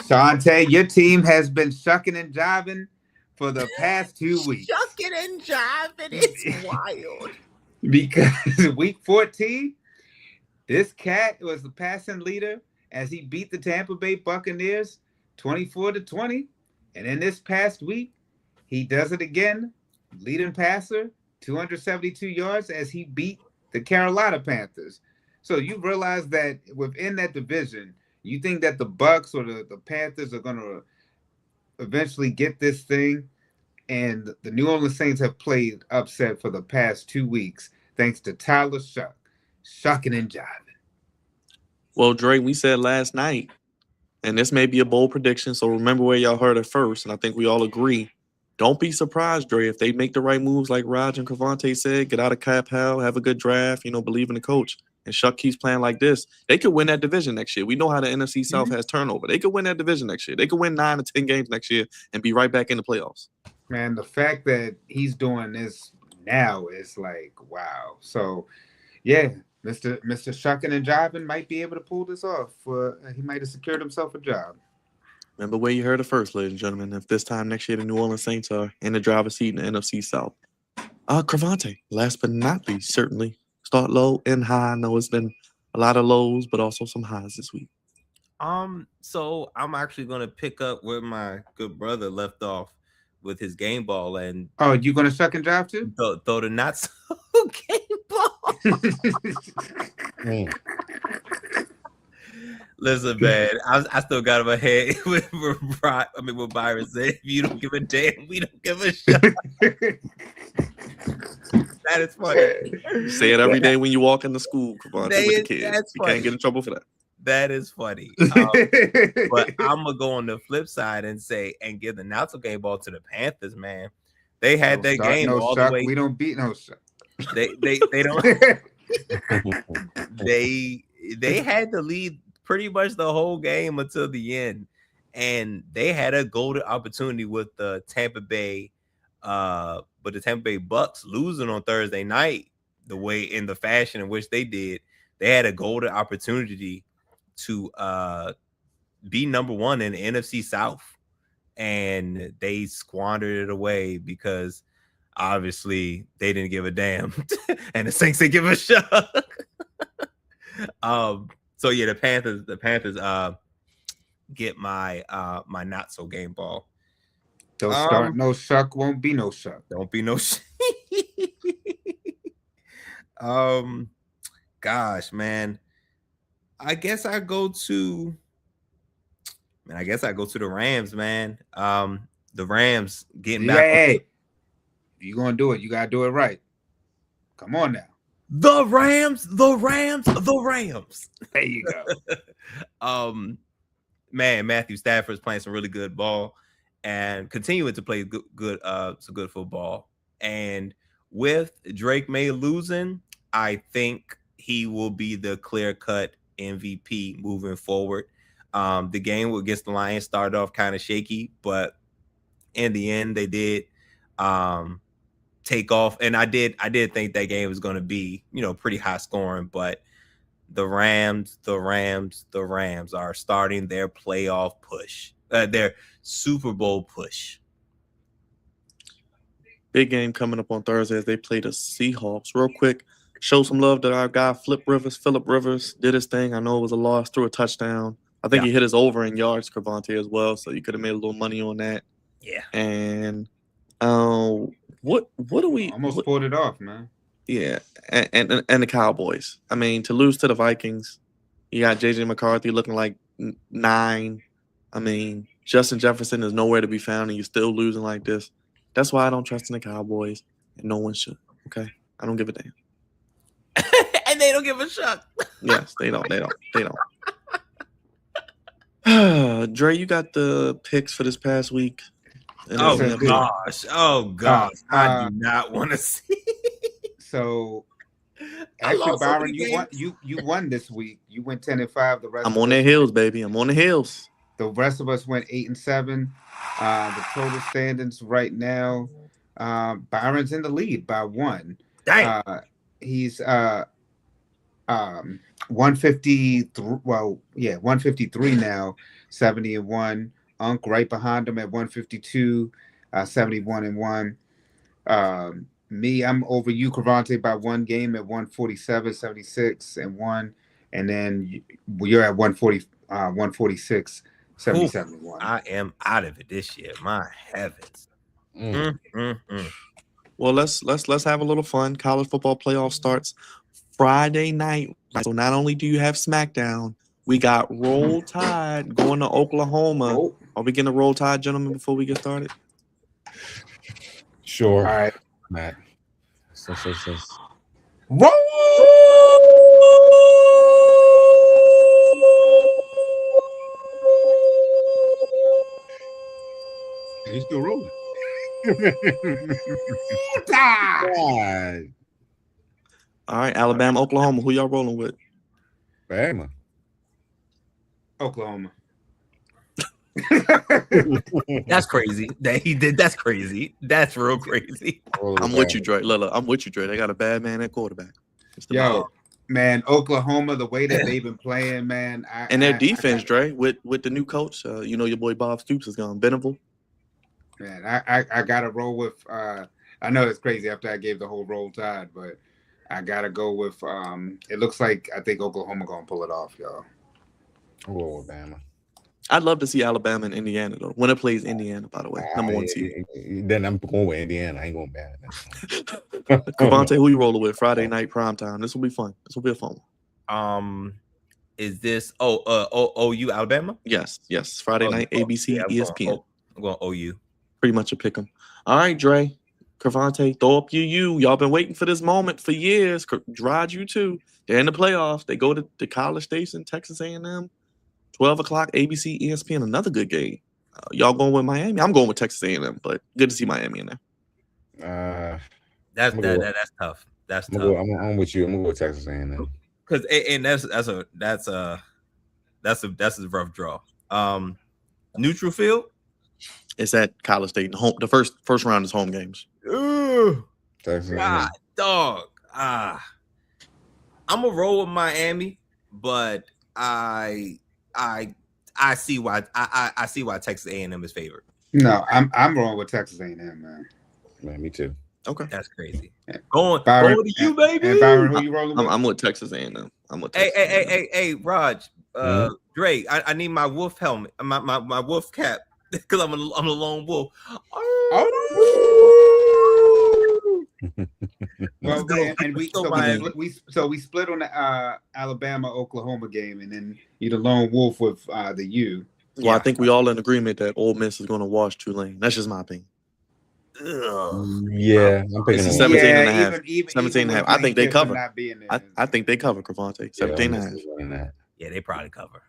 Shante, your team has been shucking and jiving for the past 2 weeks. Shucking and jiving, it's wild. Because week 14, this cat was the passing leader as he beat the Tampa Bay Buccaneers 24-20. And in this past week, he does it again, leading passer, 272 yards as he beat the Carolina Panthers. So you realize that within that division, you think that the Bucs or the Panthers are going to eventually get this thing. And the New Orleans Saints have played upset for the past 2 weeks, thanks to Tyler Shuck, shucking and jiving. Well, Dre, we said last night, and this may be a bold prediction, so remember where y'all heard it first, and I think we all agree. Don't be surprised, Dre, if they make the right moves like Raj and Cravante said, get out of cap hell, have a good draft, believe in the coach, and Shuck keeps playing like this, they could win that division next year. We know how the NFC South has turnover. They could win that division next year. They could win 9 or 10 games next year and be right back in the playoffs. Man, the fact that he's doing this now is like, wow. So, yeah, Mr. Shucking and Jiving might be able to pull this off. He might have secured himself a job. Remember where you heard it first, ladies and gentlemen. If this time next year the New Orleans Saints are in the driver's seat in the NFC South. Cravante, last but not least, certainly start low and high. I know it's been a lot of lows, but also some highs this week. So I'm actually going to pick up where my good brother left off with his game ball, and you gonna suck and drive too? Throw the not so game ball. Listen, man, I still got in my head with Byron said, if you don't give a damn, we don't give a shit. That is funny. You say it every day when you walk into school, Cravante, with the kids. You can't get in trouble for that. That is funny. But I'm gonna go on the flip side and say and give the not so game ball to the Panthers, man. They had that game all the way. We don't beat no shot. They don't. they had to lead pretty much the whole game until the end, and they had a golden opportunity with the Tampa Bay, but the Tampa Bay Bucks losing on Thursday night the way in the fashion in which they did. They had a golden opportunity to be number one in the NFC South, and they squandered it away because obviously they didn't give a damn, and the Saints didn't give a shuck. So yeah, the Panthers get my my not so game ball. Don't start no shuck, won't be no shuck. Don't be no gosh, man. I guess I go to the Rams, man. The Rams getting back. Hey, if you're gonna do it, you gotta do it right. Come on now. The Rams. There you go. Man, Matthew Stafford's playing some really good ball and continuing to play some good football. And with Drake May losing, I think he will be the clear-cut MVP moving forward. The game against the Lions started off kind of shaky, but in the end, they did take off. And I did think that game was going to be, pretty high scoring, but the Rams are starting their playoff push, their Super Bowl push. Big game coming up on Thursday as they play the Seahawks. Real quick, show some love to our guy Philip Rivers did his thing. I know it was a loss, threw a touchdown. I think he hit his over in yards, Cravante, as well, so you could have made a little money on that. Yeah. And what do we almost pulled it off, man? Yeah, and the Cowboys. I mean, to lose to the Vikings, you got JJ McCarthy looking like 9. I mean, Justin Jefferson is nowhere to be found, and you're still losing like this. That's why I don't trust in the Cowboys, and no one should. Okay, I don't give a damn. And they don't give a shuck. Yes, they don't. Dre, you got the picks for this past week. Oh gosh! I do not want to see. So, actually, Byron, you won this week. You went 10-5. The rest. I'm on their heels, baby. I'm on the heels. The rest of us went 8-7. The total standings right now, Byron's in the lead by 1. Dang. He's 153. Well, yeah, 153 now. 70-1. Unc right behind him at 152. 71-1. Me, I'm over you, Cravante, by 1 game at 147, 76-1, and then you're at 146, 77-1. I am out of it this year. My heavens. Well, let's have a little fun. College football playoff starts Friday night. So not only do you have SmackDown, we got Roll Tide going to Oklahoma. Oh. Are we getting a Roll Tide, gentlemen, before we get started? Sure. All right. Matt. Roll! He's still rolling. God. All right, Alabama, Oklahoma. Who y'all rolling with? Bama. Oklahoma. That's crazy that he did. That's crazy. That's real crazy. I'm with you, Dre. Look, I'm with you, Dre. They got a bad man at quarterback. Yo, man, Oklahoma, the way that they've been playing, man. And their defense, Dre, with the new coach, your boy Bob Stoops is gone. Benable. Man, I got to roll with I know it's crazy after I gave the whole Roll Tide, but I got to go with it looks like I think Oklahoma going to pull it off, y'all. Oh, Alabama. I'd love to see Alabama and Indiana, though. When it plays Indiana, by the way. Number 1 seed. Then I'm going with Indiana. I ain't going bad. Cravante, who you rolling with? Friday night primetime. This will be fun. This will be a fun one. Is this OU Alabama? Yes. Friday night, ABC, ESPN. I'm going OU. Pretty much a pick 'em. All right, Dre. Cravante, throw up you. Y'all been waiting for this moment for years. Rod, you too. They're in the playoffs. They go to the College Station, Texas A&M. 12 o'clock, ABC, ESPN, another good game. Y'all going with Miami? I'm going with Texas A&M, but good to see Miami in there. That's tough. That's tough. I'm with you. I'm going to go with Texas A&M. Because that's a rough draw. Neutral field. It's at College Station. The first round is home games. Texas God, dog. I'm gonna roll with Miami, but I see why I see why Texas A&M is favored. No, I'm rolling with Texas A&M, man. Me too. Okay, that's crazy. Going to you, baby. And Byron, who you rolling with? I'm with Texas A&M. I'm with Texas A&M. Hey, Raj. Dre, I need my wolf helmet, my wolf cap, because I'm a lone wolf. Well, and we split on the Alabama Oklahoma game, and then you the lone wolf with the U. Well, I think we all in agreement that Ole Miss is going to wash Tulane. That's just my opinion. Yeah, I'm picking It's them. 17 and a half. Even 17 and a half. with I think they Lane Kiffin cover. not being there. I think they cover, Cravante. 17 and a half. Yeah, they probably cover.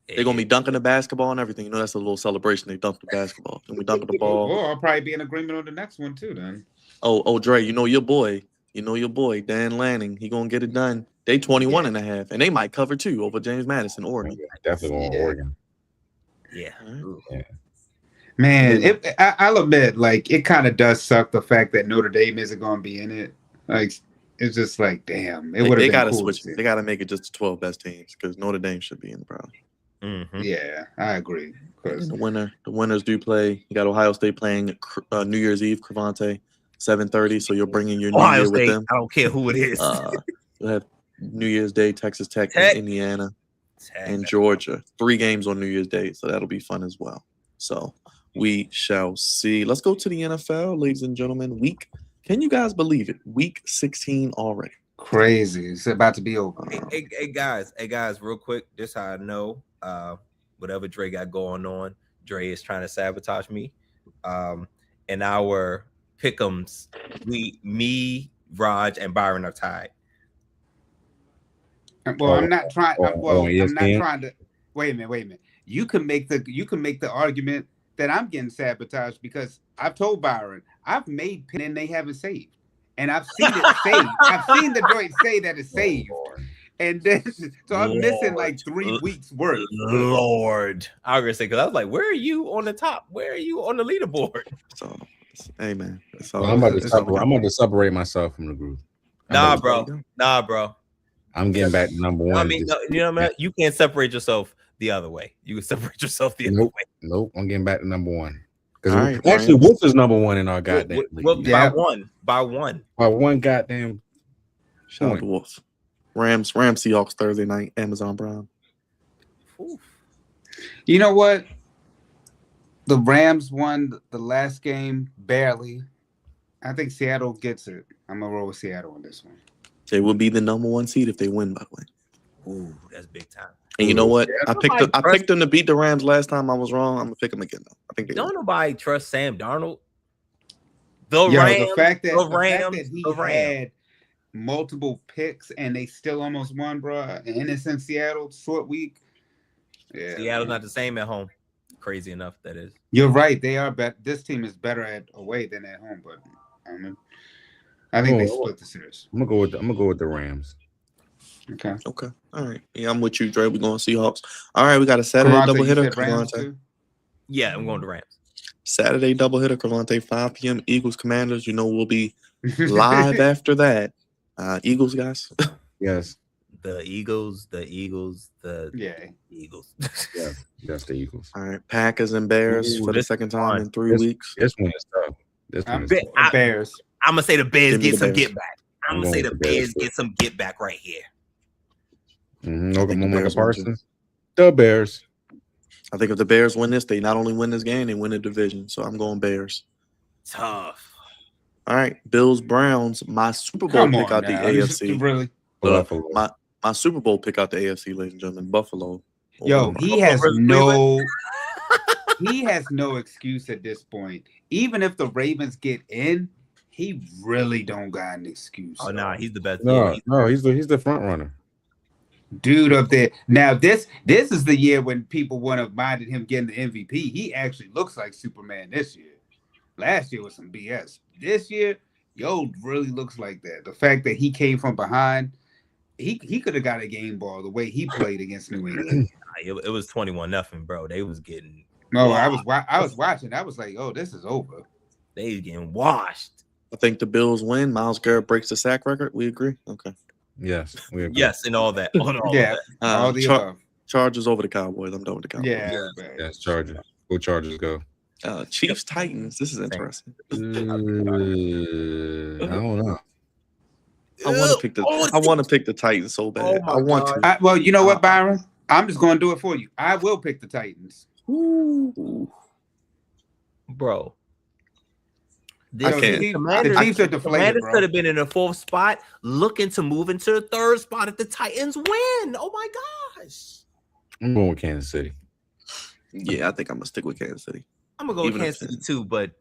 They're going to be dunking the basketball and everything. You know, that's a little celebration. They dunk the basketball. And we dunk the ball. Well, I'll probably be in agreement on the next one, too, then. Oh, Dre, you know your boy, Dan Lanning. He going to get it done. They 21 and a half. And they might cover, too, over James Madison, Oregon. Definitely on Oregon. Yeah. Man, I'll admit, like, it kind of does suck the fact that Notre Dame isn't going to be in it. Like, it's just like, damn. It would have been gotta cool switch. They got to make it just the 12 best teams because Notre Dame should be in the problem. Mm-hmm. Yeah, I agree. The winners do play. You got Ohio State playing New Year's Eve, Cravante, 7:30. So you're bringing your New Ohio Year State, with them. I don't care who it is. You'll have New Year's Day, Texas Tech. And Indiana, and Georgia. 3 games on New Year's Day, so that'll be fun as well. So we shall see. Let's go to the NFL, ladies and gentlemen. Can you guys believe it? Week 16 already. Crazy. It's about to be over. Hey guys, real quick. This how I know whatever Dre got going on, Dre is trying to sabotage me. In our pick'ems, me, Raj, and Byron are tied. Well, I'm not trying. I'm not trying to. Wait a minute. You can make the argument that I'm getting sabotaged because I've told Byron I've made pin and they haven't saved, and I've seen it saved. I've seen the joint say that it's saved, and then so I'm missing like 3 weeks worth. Lord, I was gonna say because I was like, where are you on the top? Where are you on the leaderboard? So, hey man, I'm about to separate myself from the group. Nah, bro. I'm getting back to number 1. I mean, you know what? You can't separate yourself the other way. You can separate yourself the other way. Nope. I'm getting back to number 1. Right, actually, Wolf is number 1 in our goddamn league. By one goddamn. Shout out to Wolf. Rams Seahawks Thursday night, Amazon Prime. You know what? The Rams won the last game barely. I think Seattle gets it. I'm gonna roll with Seattle on this one. They will be the number 1 seed if they win, by the way. Ooh, that's big time. And you know what? I picked them to beat the Rams last time. I was wrong. I'm gonna pick them again though. I think don't nobody trust Sam Darnold. The fact that he had multiple picks and they still almost won, bro. And it's in Seattle, short week. Yeah, Seattle's not the same at home. Crazy enough, that is. You're right. They are better. This team is better at away than at home, but I think they split the series. I'm gonna go with the Rams. Okay. All right. Yeah, I'm with you, Dre. We're going Seahawks. All right, we got a Saturday doublehitter. Yeah, I'm going to Rams. Saturday doublehitter, Cravante, 5 p.m. Eagles Commanders. You know we'll be live after that. Eagles, guys. Yes. The Eagles. Eagles. Yeah, that's the Eagles. All right, Packers and Bears for the second time in 3 weeks. This one is tough. Bears. I'm gonna say the Bears get some get back. I'm gonna say the Bears get some get back right here. Micah Parsons. The Bears. I think if the Bears win this, they not only win this game, they win the division. So I'm going Bears. Tough. All right, Bills Browns. My Super Bowl pick out the AFC. Really? My Super Bowl pick out the AFC, ladies and gentlemen. Buffalo. Yo, he has no excuse at this point. Even if the Ravens get in, he really don't got an excuse. Oh no, he's the best. No, he's the front runner. Dude up there. Now this is the year when people would have minded him getting the MVP. He actually looks like Superman this year. Last year was some BS. This year, really looks like that. The fact that he came from behind, he could have got a game ball the way he played against New England. It was 21-0, bro. They was getting. No, I was watching. I was like, oh, this is over. They was getting washed. I think the Bills win. Myles Garrett breaks the sack record. We agree. Okay. Yes, we agree. Yes, and all that. All the above. Chargers over the Cowboys. I'm done with the Cowboys. Yes, Chargers. Go Chargers, go. Chiefs Titans. This is interesting. I don't know. I want to pick the Titans so bad. I want to. Well, you know what, Byron? I'm just going to do it for you. I will pick the Titans. Ooh. Bro. I can't. The Commanders, Chiefs are deflated, bro. could have been in the 4th spot, looking to move into the 3rd spot if the Titans win. Oh my gosh. I'm going with Kansas City. Yeah, I think I'm gonna stick with Kansas City. I'm gonna go with Kansas City too, but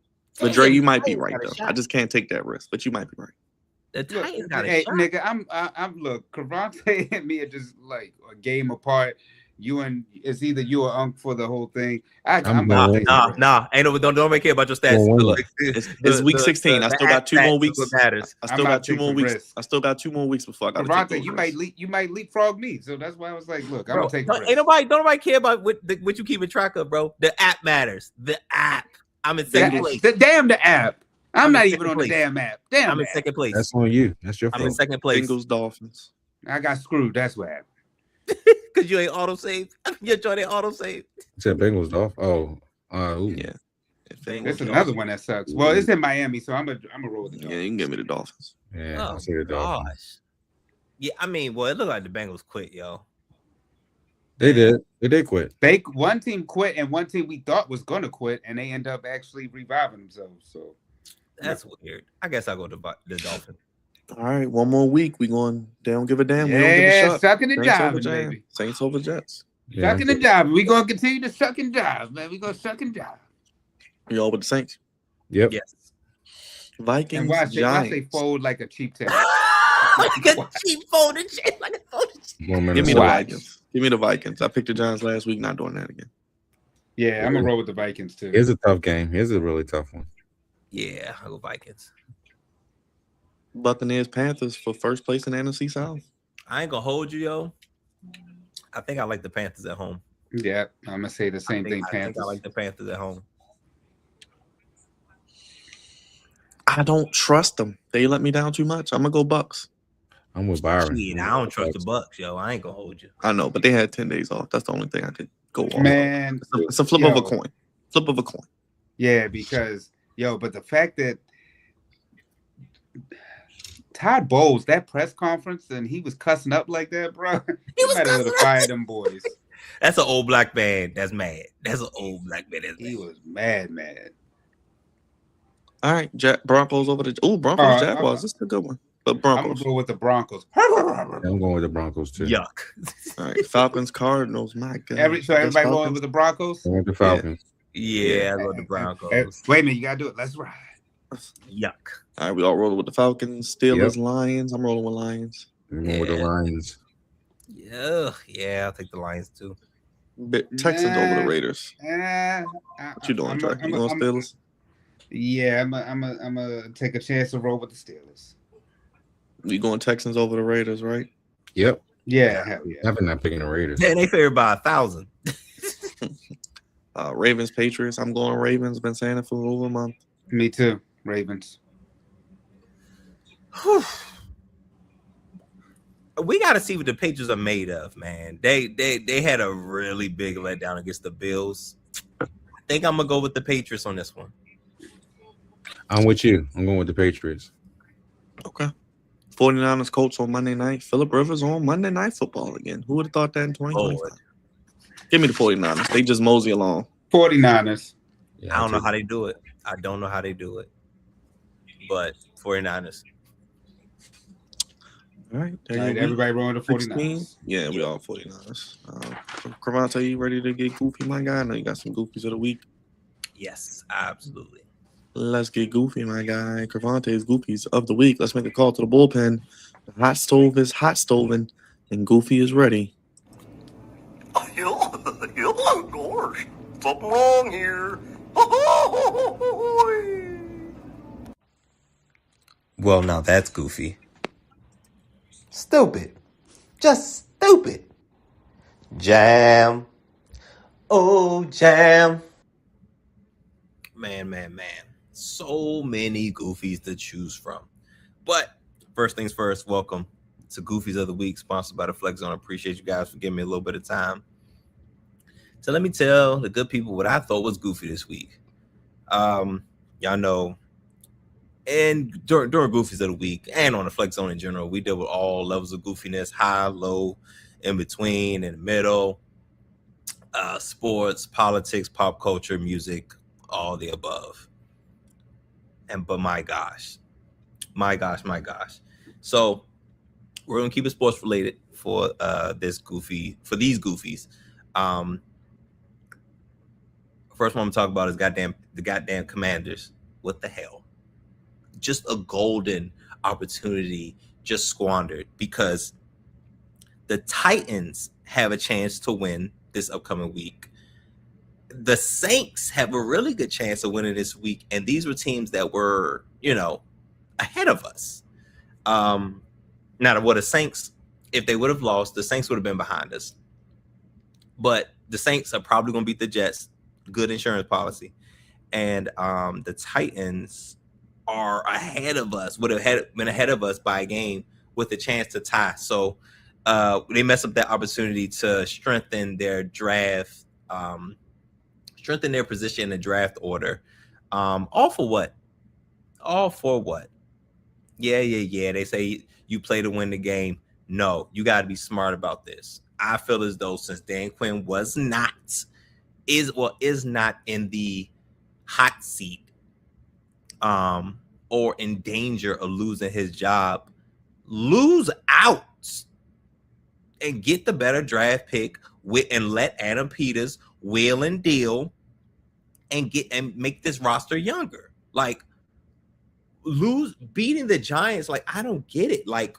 Dre, you might be right though. I just can't take that risk, but you might be right. The Titans got hey, a shot. nigga, I'm look, Cavante and me are just like a game apart. It's either you or Unc for the whole thing. Nah. Ain't no, don't make care about your stats. It's week 16. I still got 2 more weeks. What matters? I still got 2 more weeks. I still got 2 more weeks before I got Cavante, you might leapfrog me. So that's why I was like, look, I'm gonna take don't nobody care about what you keeping track of, bro. The app matters. The app. I'm in second place. The app. I'm not even on the damn app. Damn, I'm in second place. That's on you. That's your fault. I'm in second place. Bengals, Dolphins. I got screwed. That's what happened. Because you ain't auto save. Your joint ain't auto save. Except Bengals, Dolphins. Yeah. That's another one that sucks. Well, it's in Miami, so I'm a roll with the Dolphins. Yeah, you can give me the Dolphins. Yeah, I'll say the Dolphins. Gosh. Yeah, I mean, well, it looked like the Bengals quit, yo. They did. They did quit. One team quit, and one team we thought was gonna quit, and they end up actually reviving themselves. So that's weird. I guess I'll go to the Dolphins. All right, one more week. They don't give a damn. Yeah, we don't give a shot. sucking and jiving, baby. Saints over Jets. Yeah, sucking and jiving. We're gonna continue to suck and jive, man. We're gonna suck and jive. You all with the Saints? Yep. Yes. Vikings. And watch Giants. they fold like a cheap tag. Like a cheap folded shit. Like a folded shit. Give me the Vikings. Give me the Vikings. I picked the Giants last week. Not doing that again. Yeah, I'm gonna roll with the Vikings too. It's a tough game. It's a really tough one. Yeah, I'll go Vikings. Buccaneers, Panthers for first place in the NFC South. I ain't gonna hold you, yo. I think I like the Panthers at home. Yeah, I'm gonna say the same thing. I Panthers. think I like the Panthers at home. I don't trust them. They let me down too much. I'm gonna go Bucks. I'm with Byron. Shit, I don't trust the Bucks, yo. I ain't gonna hold you. I know, but they had 10 days off. That's the only thing I could go off. Man, it's a flip of a coin. Flip of a coin. Yeah, because but the fact that Todd Bowles, that press conference, and he was cussing up like that, bro. He might have fired them boys. That's an old black man that's mad. That's an old black man that's mad. He was mad. All right, Broncos over the Broncos Jaguars. This is a good one. But Broncos. I'm gonna go with the Broncos. I'm going with the Broncos too. Yuck. All right, Falcons Cardinals. My God. Everybody going with the Broncos? Going with the Falcons. Yeah, I go with the Broncos. Wait a minute, you gotta do it. Let's ride. Yuck. All right, we all rolling with the Falcons. Steelers, Lions. I'm rolling with Lions. I'm going with the Lions. Yeah, I'll take the Lions too. Texans over the Raiders. What you doing, Trey? You going Steelers? Yeah, I'm gonna take a chance to roll with the Steelers. You going Texans over the Raiders, right? Yep. Yeah, hell yeah. I've been not picking the Raiders. Yeah, they favored by 1,000. Ravens, Patriots. I'm going Ravens. Been saying it for over a month. Me too. Ravens. We got to see what the Patriots are made of, man. They had a really big letdown against the Bills. I think I'm gonna go with the Patriots on this one. I'm with you. I'm going with the Patriots. Okay. 49ers Colts on Monday night. Phillip Rivers on Monday Night Football again. Who would have thought that in 2025? Give me the 49ers. They just mosey along. 49ers. Yeah, I don't know how they do it. I don't know how they do it. But 49ers. All right. Everybody rolling the 49ers. Yeah, we all 49ers. Cravante, you ready to get goofy, my guy? I know you got some goofies of the week. Yes, absolutely. Let's get goofy, my guy. Cravante's goofies of the week. Let's make a call to the bullpen. The hot stove is hot stoving, and Goofy is ready. Gosh, something wrong here. Well, now that's goofy. Stupid. Just stupid. Jam. Oh, jam. Man. So many goofies to choose from. But first things first, welcome to Goofies of the Week, sponsored by the Flex Zone. I appreciate you guys for giving me a little bit of time. So let me tell the good people what I thought was goofy this week. Y'all know, and during Goofies of the Week and on the Flex Zone in general, we deal with all levels of goofiness, high, low, in between, in the middle, sports, politics, pop culture, music, all the above. But my gosh. So we're gonna keep it sports related for these goofies. First one I'm gonna talk about is the goddamn Commanders. What the hell? Just a golden opportunity just squandered, because the Titans have a chance to win this upcoming week. The Saints have a really good chance of winning this week, and these were teams that were, ahead of us. Now, what the Saints, if they would have lost, the Saints would have been behind us. But the Saints are probably going to beat the Jets. Good insurance policy. And the Titans are ahead of us, would have been ahead of us by a game with a chance to tie. So they messed up that opportunity to strengthen their draft, strengthen their position in the draft order. All for what? Yeah. They say you play to win the game. No, you got to be smart about this. I feel as though since Dan Quinn is not in the hot seat, or in danger of losing his job, lose out and get the better draft pick and let Adam Peters wheel and deal and make this roster younger. Like, beating the Giants, like, I don't get it. Like,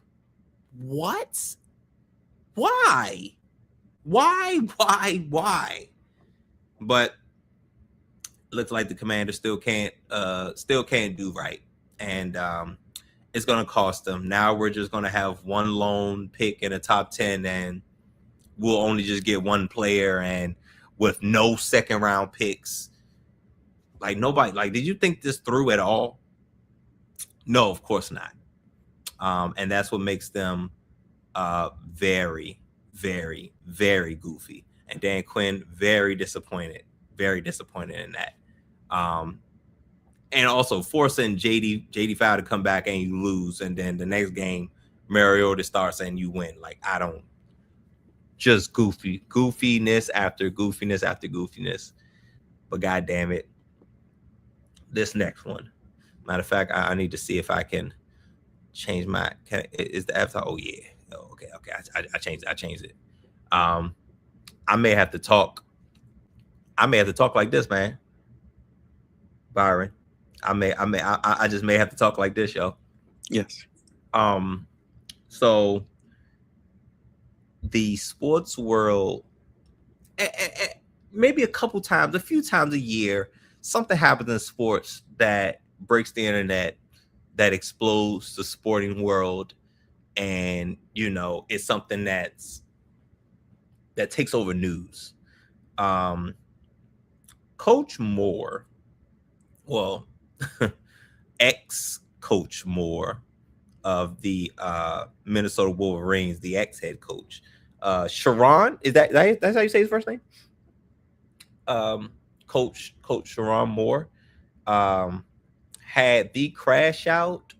what? Why? But looks like the Commanders still can't do right, and it's going to cost them. Now we're just going to have one lone pick in the top 10, and we'll only just get one player, and with no second round picks. Like, nobody, like, did you think this through at all? No, of course not. And that's what makes them very, very, very goofy. And Dan Quinn, very disappointed in that. And also forcing JD Fowler to come back and you lose, and then the next game Mariota starts and you win. Like, I don't, just goofiness after goofiness. But God damn it, this next one. Matter of fact, I need to see if I can change my. Is the avatar? Oh yeah. Oh, okay. I changed it. I may have to talk like this, man. Byron. I just may have to talk like this, yo. Yes. So the sports world, maybe a few times a year, something happens in sports that breaks the internet, that explodes the sporting world, and it's something that takes over news. Coach Moore, well, ex-Coach Moore of the Minnesota Wolverines, the ex-head coach, Sherrone, that's how you say his first name? Coach Sherrone Moore had the crash out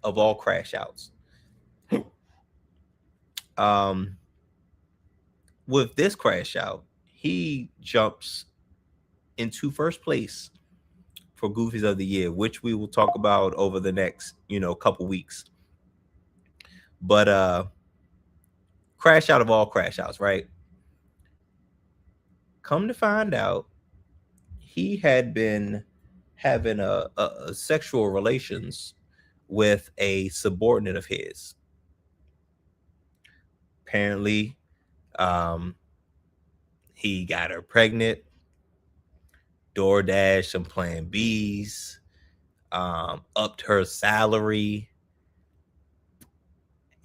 of all crash outs. With this crash out, he jumps into first place for Goofies of the Year, which we will talk about over the next, couple weeks. But crash out of all crash outs, right? Come to find out, he had been having a sexual relations with a subordinate of his. Apparently, he got her pregnant, DoorDash some Plan Bs, upped her salary,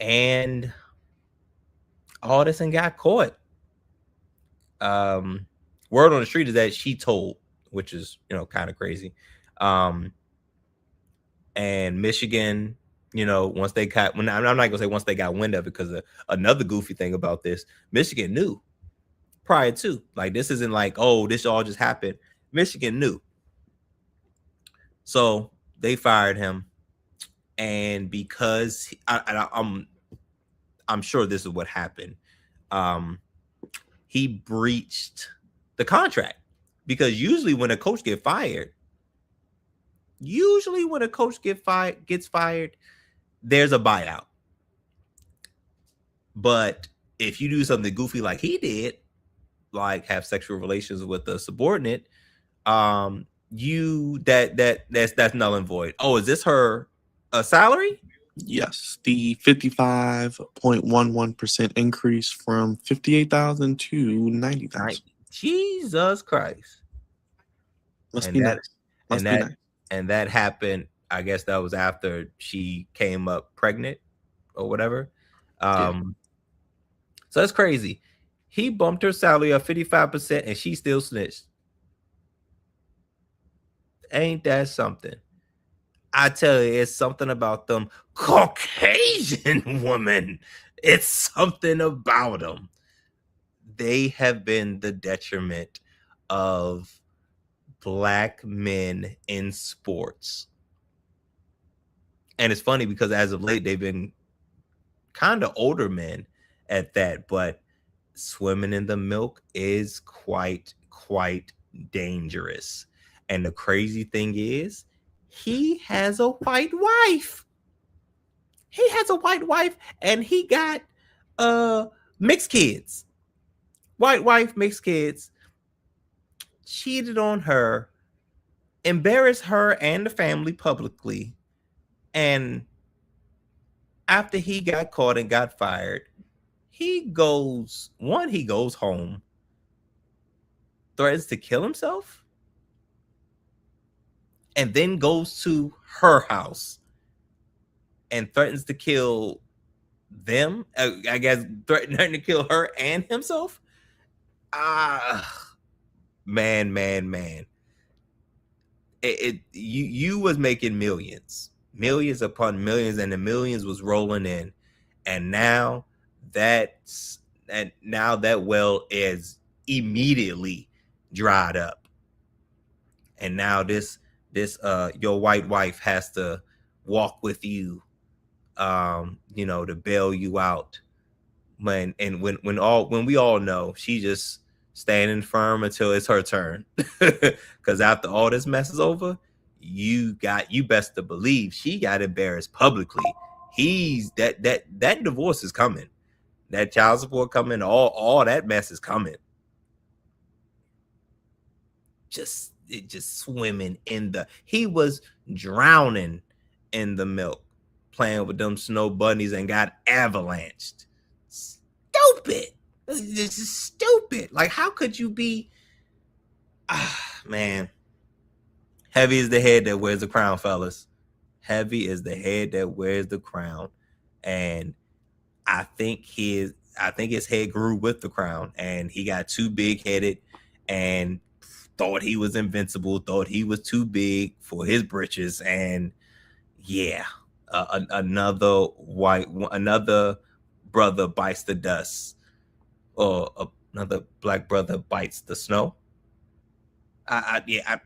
and all this, and got caught. Word on the street is that she told, which is kind of crazy. And Michigan, once they got, I'm not gonna say once they got wind of it, because another goofy thing about this, Michigan knew prior to, like, this isn't like, oh, this all just happened. Michigan knew, so they fired him. And because I'm sure this is what happened. He breached the contract, because usually when a coach gets fired, gets fired, there's a buyout. But if you do something goofy like he did, like have sexual relations with a subordinate, that's null and void. Oh, is this her salary? Yes, the 55.11% increase from 58,000 to 90,000. Jesus Christ! Must be nice. Must be nice. And that happened. I guess that was after she came up pregnant or whatever. So that's crazy. He bumped her salary up 55%, and she still snitched. Ain't that something? I tell you, it's something about them Caucasian women. It's something about them. They have been the detriment of Black men in sports. And it's funny because as of late, they've been kind of older men at that, but swimming in the milk is quite dangerous. And the crazy thing is, he has a white wife. And he got mixed kids. White wife, mixed kids. Cheated on her, embarrassed her and the family publicly. And after he got caught and got fired, he goes home, threatens to kill himself, and then goes to her house and threatens to kill them. I guess threatening to kill her and himself. Man. You was making millions upon millions, and the millions was rolling in, and now that well is immediately dried up, and now this your white wife has to walk with you, to bail you out, when we all know she just standing firm until it's her turn. Because after all this mess is over, you best to believe she got embarrassed publicly. That divorce is coming, that child support coming, all that mess is coming. Just swimming he was drowning in the milk, playing with them snow bunnies, and got avalanched. Stupid. This is stupid. Like, how could you be? Man. Heavy is the head that wears the crown, fellas. Heavy is the head that wears the crown. And I think his head grew with the crown, and he got too big-headed and thought he was invincible, thought he was too big for his britches. And another brother bites the dust, or another Black brother bites the snow. I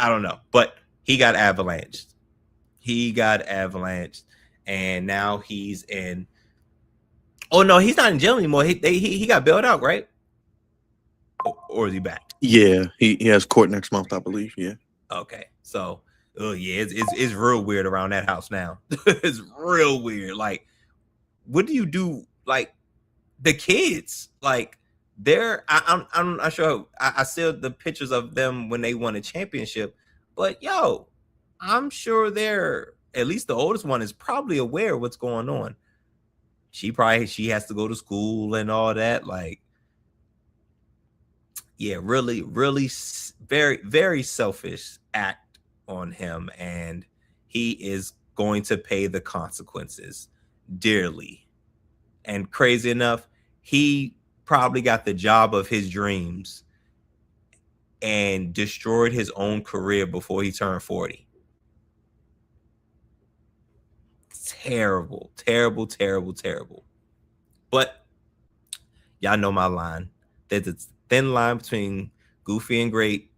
don't know, but he got avalanched. And now he's in. Oh no, he's not in jail anymore. He got bailed out, right? Or is he back? Yeah, he has court next month, I believe. Yeah. Okay, so it's real weird around that house now. It's real weird. Like, what do you do? Like, the kids, like, I'm not sure. I see the pictures of them when they won a championship, but I'm sure they're, at least the oldest one is probably aware of what's going on. She has to go to school and all that. Like, really, really very, very selfish act on him, and he is going to pay the consequences dearly. And crazy enough, he probably got the job of his dreams and destroyed his own career before he turned 40. Terrible. But y'all know my line. There's a thin line between goofy and great,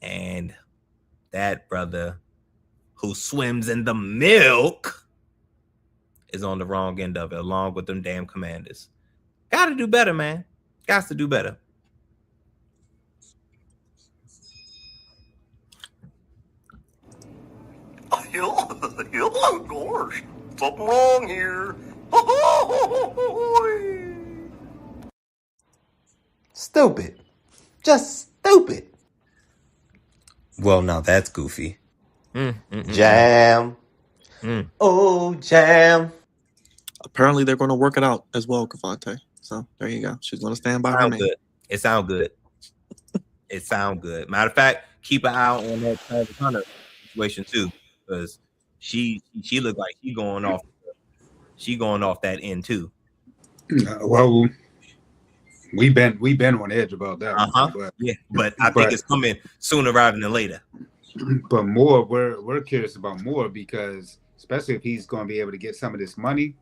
and that brother who swims in the milk is on the wrong end of it, along with them damn Commanders. Got to do better, man. Got to do better. Gosh, something wrong here. Stupid. Just stupid. Well, now that's goofy. Jam. Oh, jam. Apparently, they're going to work it out as well, Cavante. So there you go. She's going to stand by her man. Good. It sounds good. It sounds good. Matter of fact, keep an eye on that Travis Hunter situation too, because she looked like she going off that end too. Well, we've been on edge about that. But I think it's coming sooner rather than later. But more, we're curious about more, because especially if he's going to be able to get some of this money,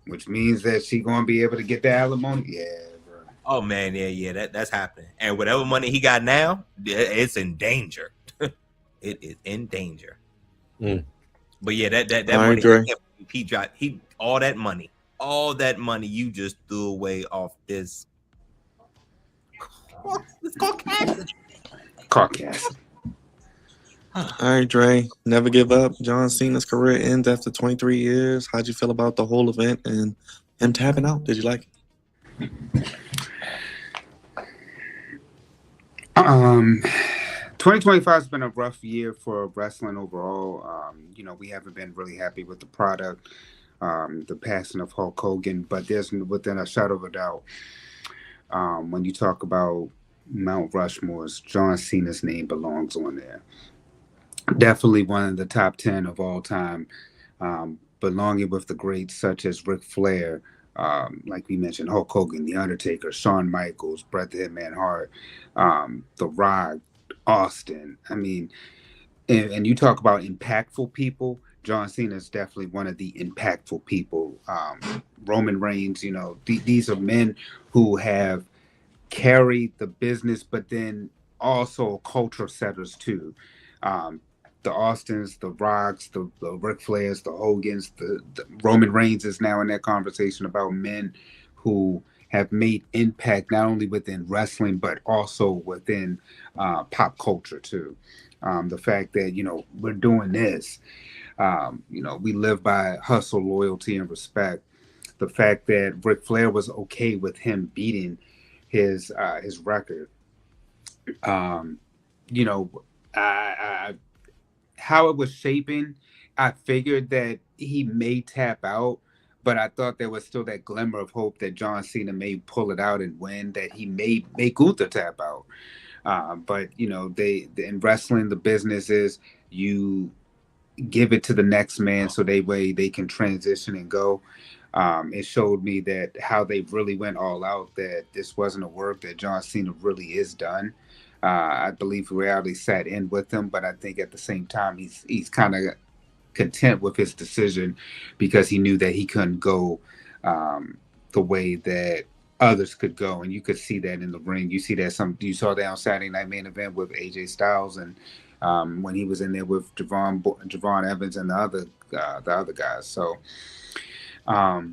which means that she's going to be able to get the alimony. Yeah, bro. Oh man, yeah, that's happening. And whatever money he got now, it's in danger. It is in danger. But yeah, that money, he dropped all that money you just threw away off this. It's Caucasian. All right, Dre. Never give up. John Cena's career ends after 23 years. How'd you feel about the whole event and him tapping out? Did you like it? 2025 has been a rough year for wrestling overall. We haven't been really happy with the product, the passing of Hulk Hogan, but there's within a shadow of a doubt, when you talk about Mount Rushmore's, John Cena's name belongs on there. Definitely one of the top 10 of all time, belonging with the greats such as Ric Flair, like we mentioned, Hulk Hogan, The Undertaker, Shawn Michaels, Bret the Hitman Hart, The Rock, Austin. I mean, and you talk about impactful people. John Cena is definitely one of the impactful people. Roman Reigns, these are men who have carried the business, but then also culture setters too. The Austins, the Rocks, the Ric Flairs, the Hogans, the Roman Reigns is now in that conversation about men who have made impact not only within wrestling, but also within pop culture too. The fact that, we're doing this, we live by hustle, loyalty, and respect. The fact that Ric Flair was okay with him beating his record. How it was shaping, I figured that he may tap out, but I thought there was still that glimmer of hope that John Cena may pull it out and win, that he may make Gunther tap out. But in wrestling, the business is you give it to the next man so they can transition and go. It showed me that how they really went all out, that this wasn't a work, that John Cena really is done. I believe reality sat in with him, but I think at the same time he's kind of content with his decision, because he knew that he couldn't go the way that others could go, and you could see that in the ring. You saw that on Saturday Night Main Event with AJ Styles, and when he was in there with Javon Evans and the other guys. So I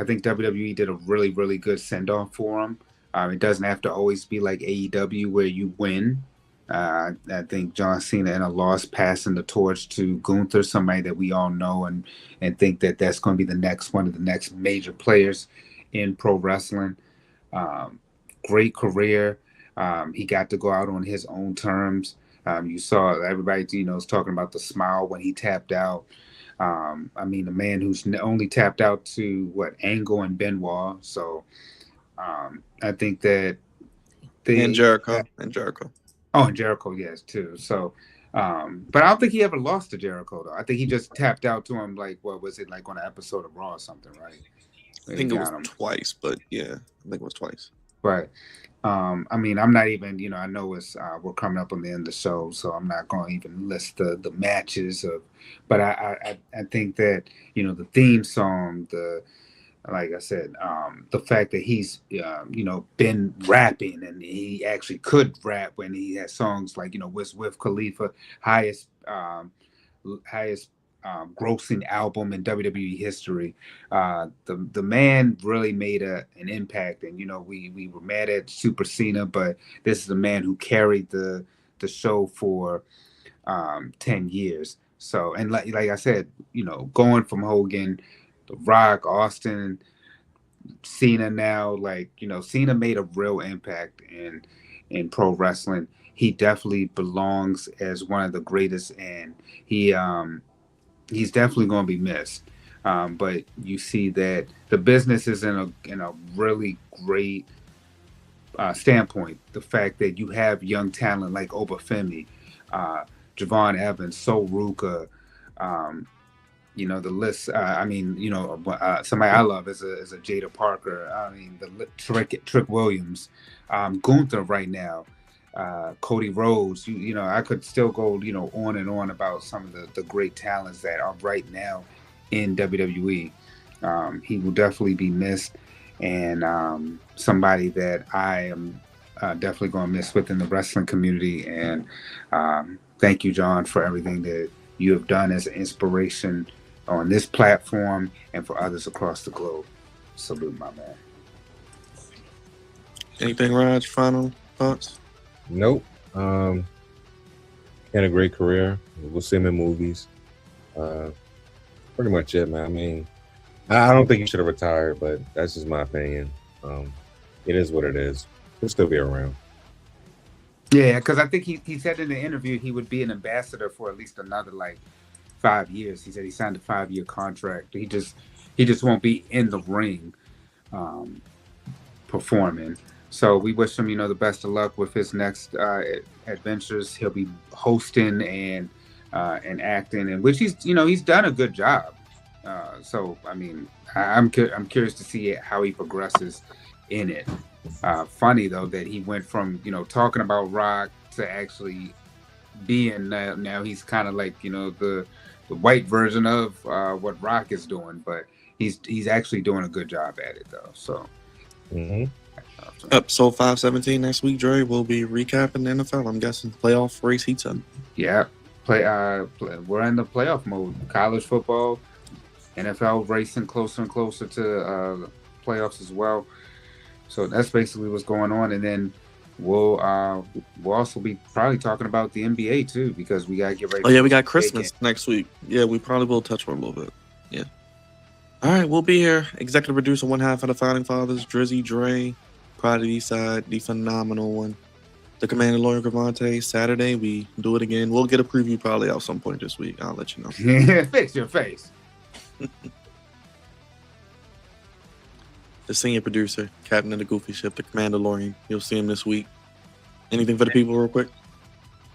think WWE did a really, really good send off for him. It doesn't have to always be like AEW where you win. I think John Cena in a loss, passing the torch to Gunther, somebody that we all know and think that that's going to be one of the next major players in pro wrestling. Great career. He got to go out on his own terms. You saw everybody, was talking about the smile when he tapped out. A man who's only tapped out to Angle and Benoit. So I think that and Jericho. Oh, and Jericho, yes, too. So, but I don't think he ever lost to Jericho, though. I think he just tapped out to him, what was it, on an episode of Raw or something, right? I think it was twice, but yeah, I think it was twice. Right. I'm not even, I know we're coming up on the end of the show, so I'm not going to even list the matches but I think that, the theme song, like I said, the fact that he's, been rapping, and he actually could rap when he had songs like, with Khalifa, highest grossing album in WWE history. The man really made an impact, and we were mad at Super Cena, but this is the man who carried the show for 10 years. So, and like I said, going from Hogan, The Rock, Austin, Cena now, Cena made a real impact in pro wrestling. He definitely belongs as one of the greatest, and he's definitely going to be missed. But you see that the business is in a really great standpoint. The fact that you have young talent like Obafemi, Javon Evans, So Ruka, the list. Somebody I love is a Jada Parker. The Trick Williams, Gunther right now, Cody Rhodes. I could still go on and on about some of the great talents that are right now in WWE. He will definitely be missed, and somebody that I am definitely going to miss within the wrestling community. And thank you, John, for everything that you have done as an inspiration on this platform and for others across the globe. Salute, my man. Anything, Raj? Final thoughts? Nope. Had a great career. We'll see him in movies. Pretty much it, man. I don't think he should have retired, but that's just my opinion. It is what it is. He'll still be around. Yeah, because I think he said in the interview he would be an ambassador for at least another 5 years. He said he signed a 5-year contract. He just won't be in the ring performing. So we wish him, the best of luck with his next adventures. He'll be hosting and acting, in which he's done a good job. I'm curious to see how he progresses in it. Funny though that he went from talking about Rock to actually being now he's kind of like the white version of what Rock is doing, but he's actually doing a good job at it though. So. Mm-hmm. Episode 517 next week, Dre will be recapping the NFL. I'm guessing playoff race heats up. Yeah, we're in the playoff mode. College football, NFL racing closer and closer to playoffs as well. So that's basically what's going on, and then we'll also be probably talking about the NBA too, because we gotta get ready. Oh yeah, we got Christmas next week. Yeah, we probably will touch on a little bit. Yeah. All right, we'll be here. Executive producer, one half of the Founding Fathers, Drizzy Dre. Pride of the East Side, the phenomenal one. The Commander Lawyer Gravante. Saturday, we do it again. We'll get a preview probably out some point this week. I'll let you know. Fix your face. The senior producer, captain of the Goofy Ship, the Commander Lawyer. You'll see him this week. Anything for the people real quick?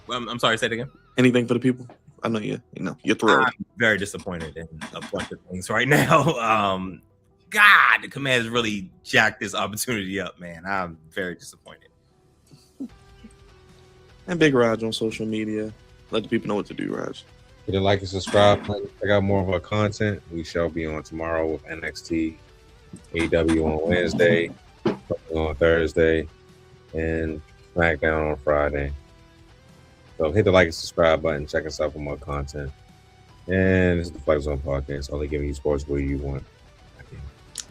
I'm sorry, say it again. Anything for the people? I know you're thrilled. I'm very disappointed in a bunch of things right now. God, the Commanders really jacked this opportunity up, man. I'm very disappointed. And Big Raj on social media. Let the people know what to do, Raj. Hit the like and subscribe. Check out more of our content. We shall be on tomorrow with NXT, AEW on Wednesday, on Thursday, and SmackDown on Friday. So hit the like and subscribe button. Check us out for more content. And this is the Flex Zone Podcast. Only giving you sports where you want.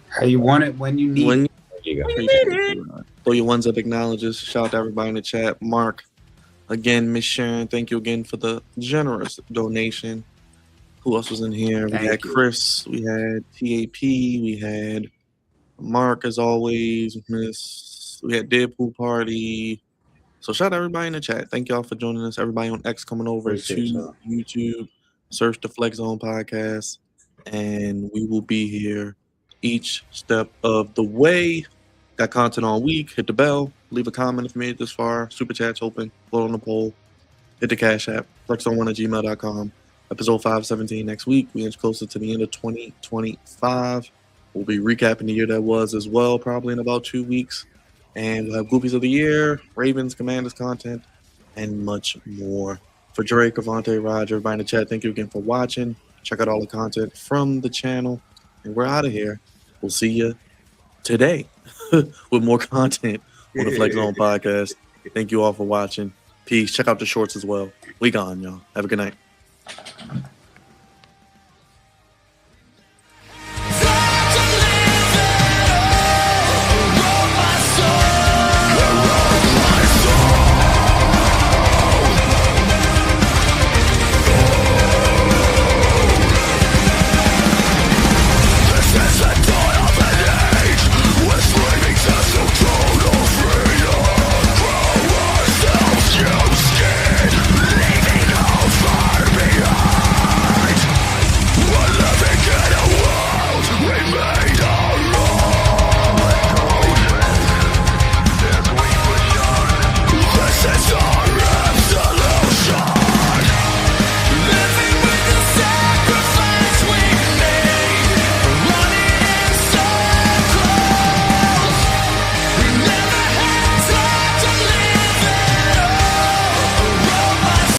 How you want it when you need it. Throw your ones up, acknowledges. Shout out to everybody in the chat. Mark, again, Miss Sharon, thank you again for the generous donation. Who else was in here? We had Chris, we had TAP, we had Mark, as always. We had Deadpool Party. So shout out to everybody in the chat. Thank y'all for joining us. Everybody on X coming over to YouTube. Search the Flex Zone Podcast, and we will be here each step of the way. Got content all week. Hit the bell. Leave a comment if you made it this far. Super chat's open. Vote on the poll. Hit the Cash App. flexon1@gmail.com. Episode 517 next week. We inch closer to the end of 2025. We'll be recapping the year that was as well, probably in about 2 weeks. And we'll have Goofies of the Year, Ravens, Commanders content, and much more. For Dre, Cavante, Roger, everybody in the chat, thank you again for watching. Check out all the content from the channel. And we're out of here. We'll see you today with more content on the Flex Zone Podcast. Thank you all for watching. Peace. Check out the shorts as well. We gone, y'all. Have a good night.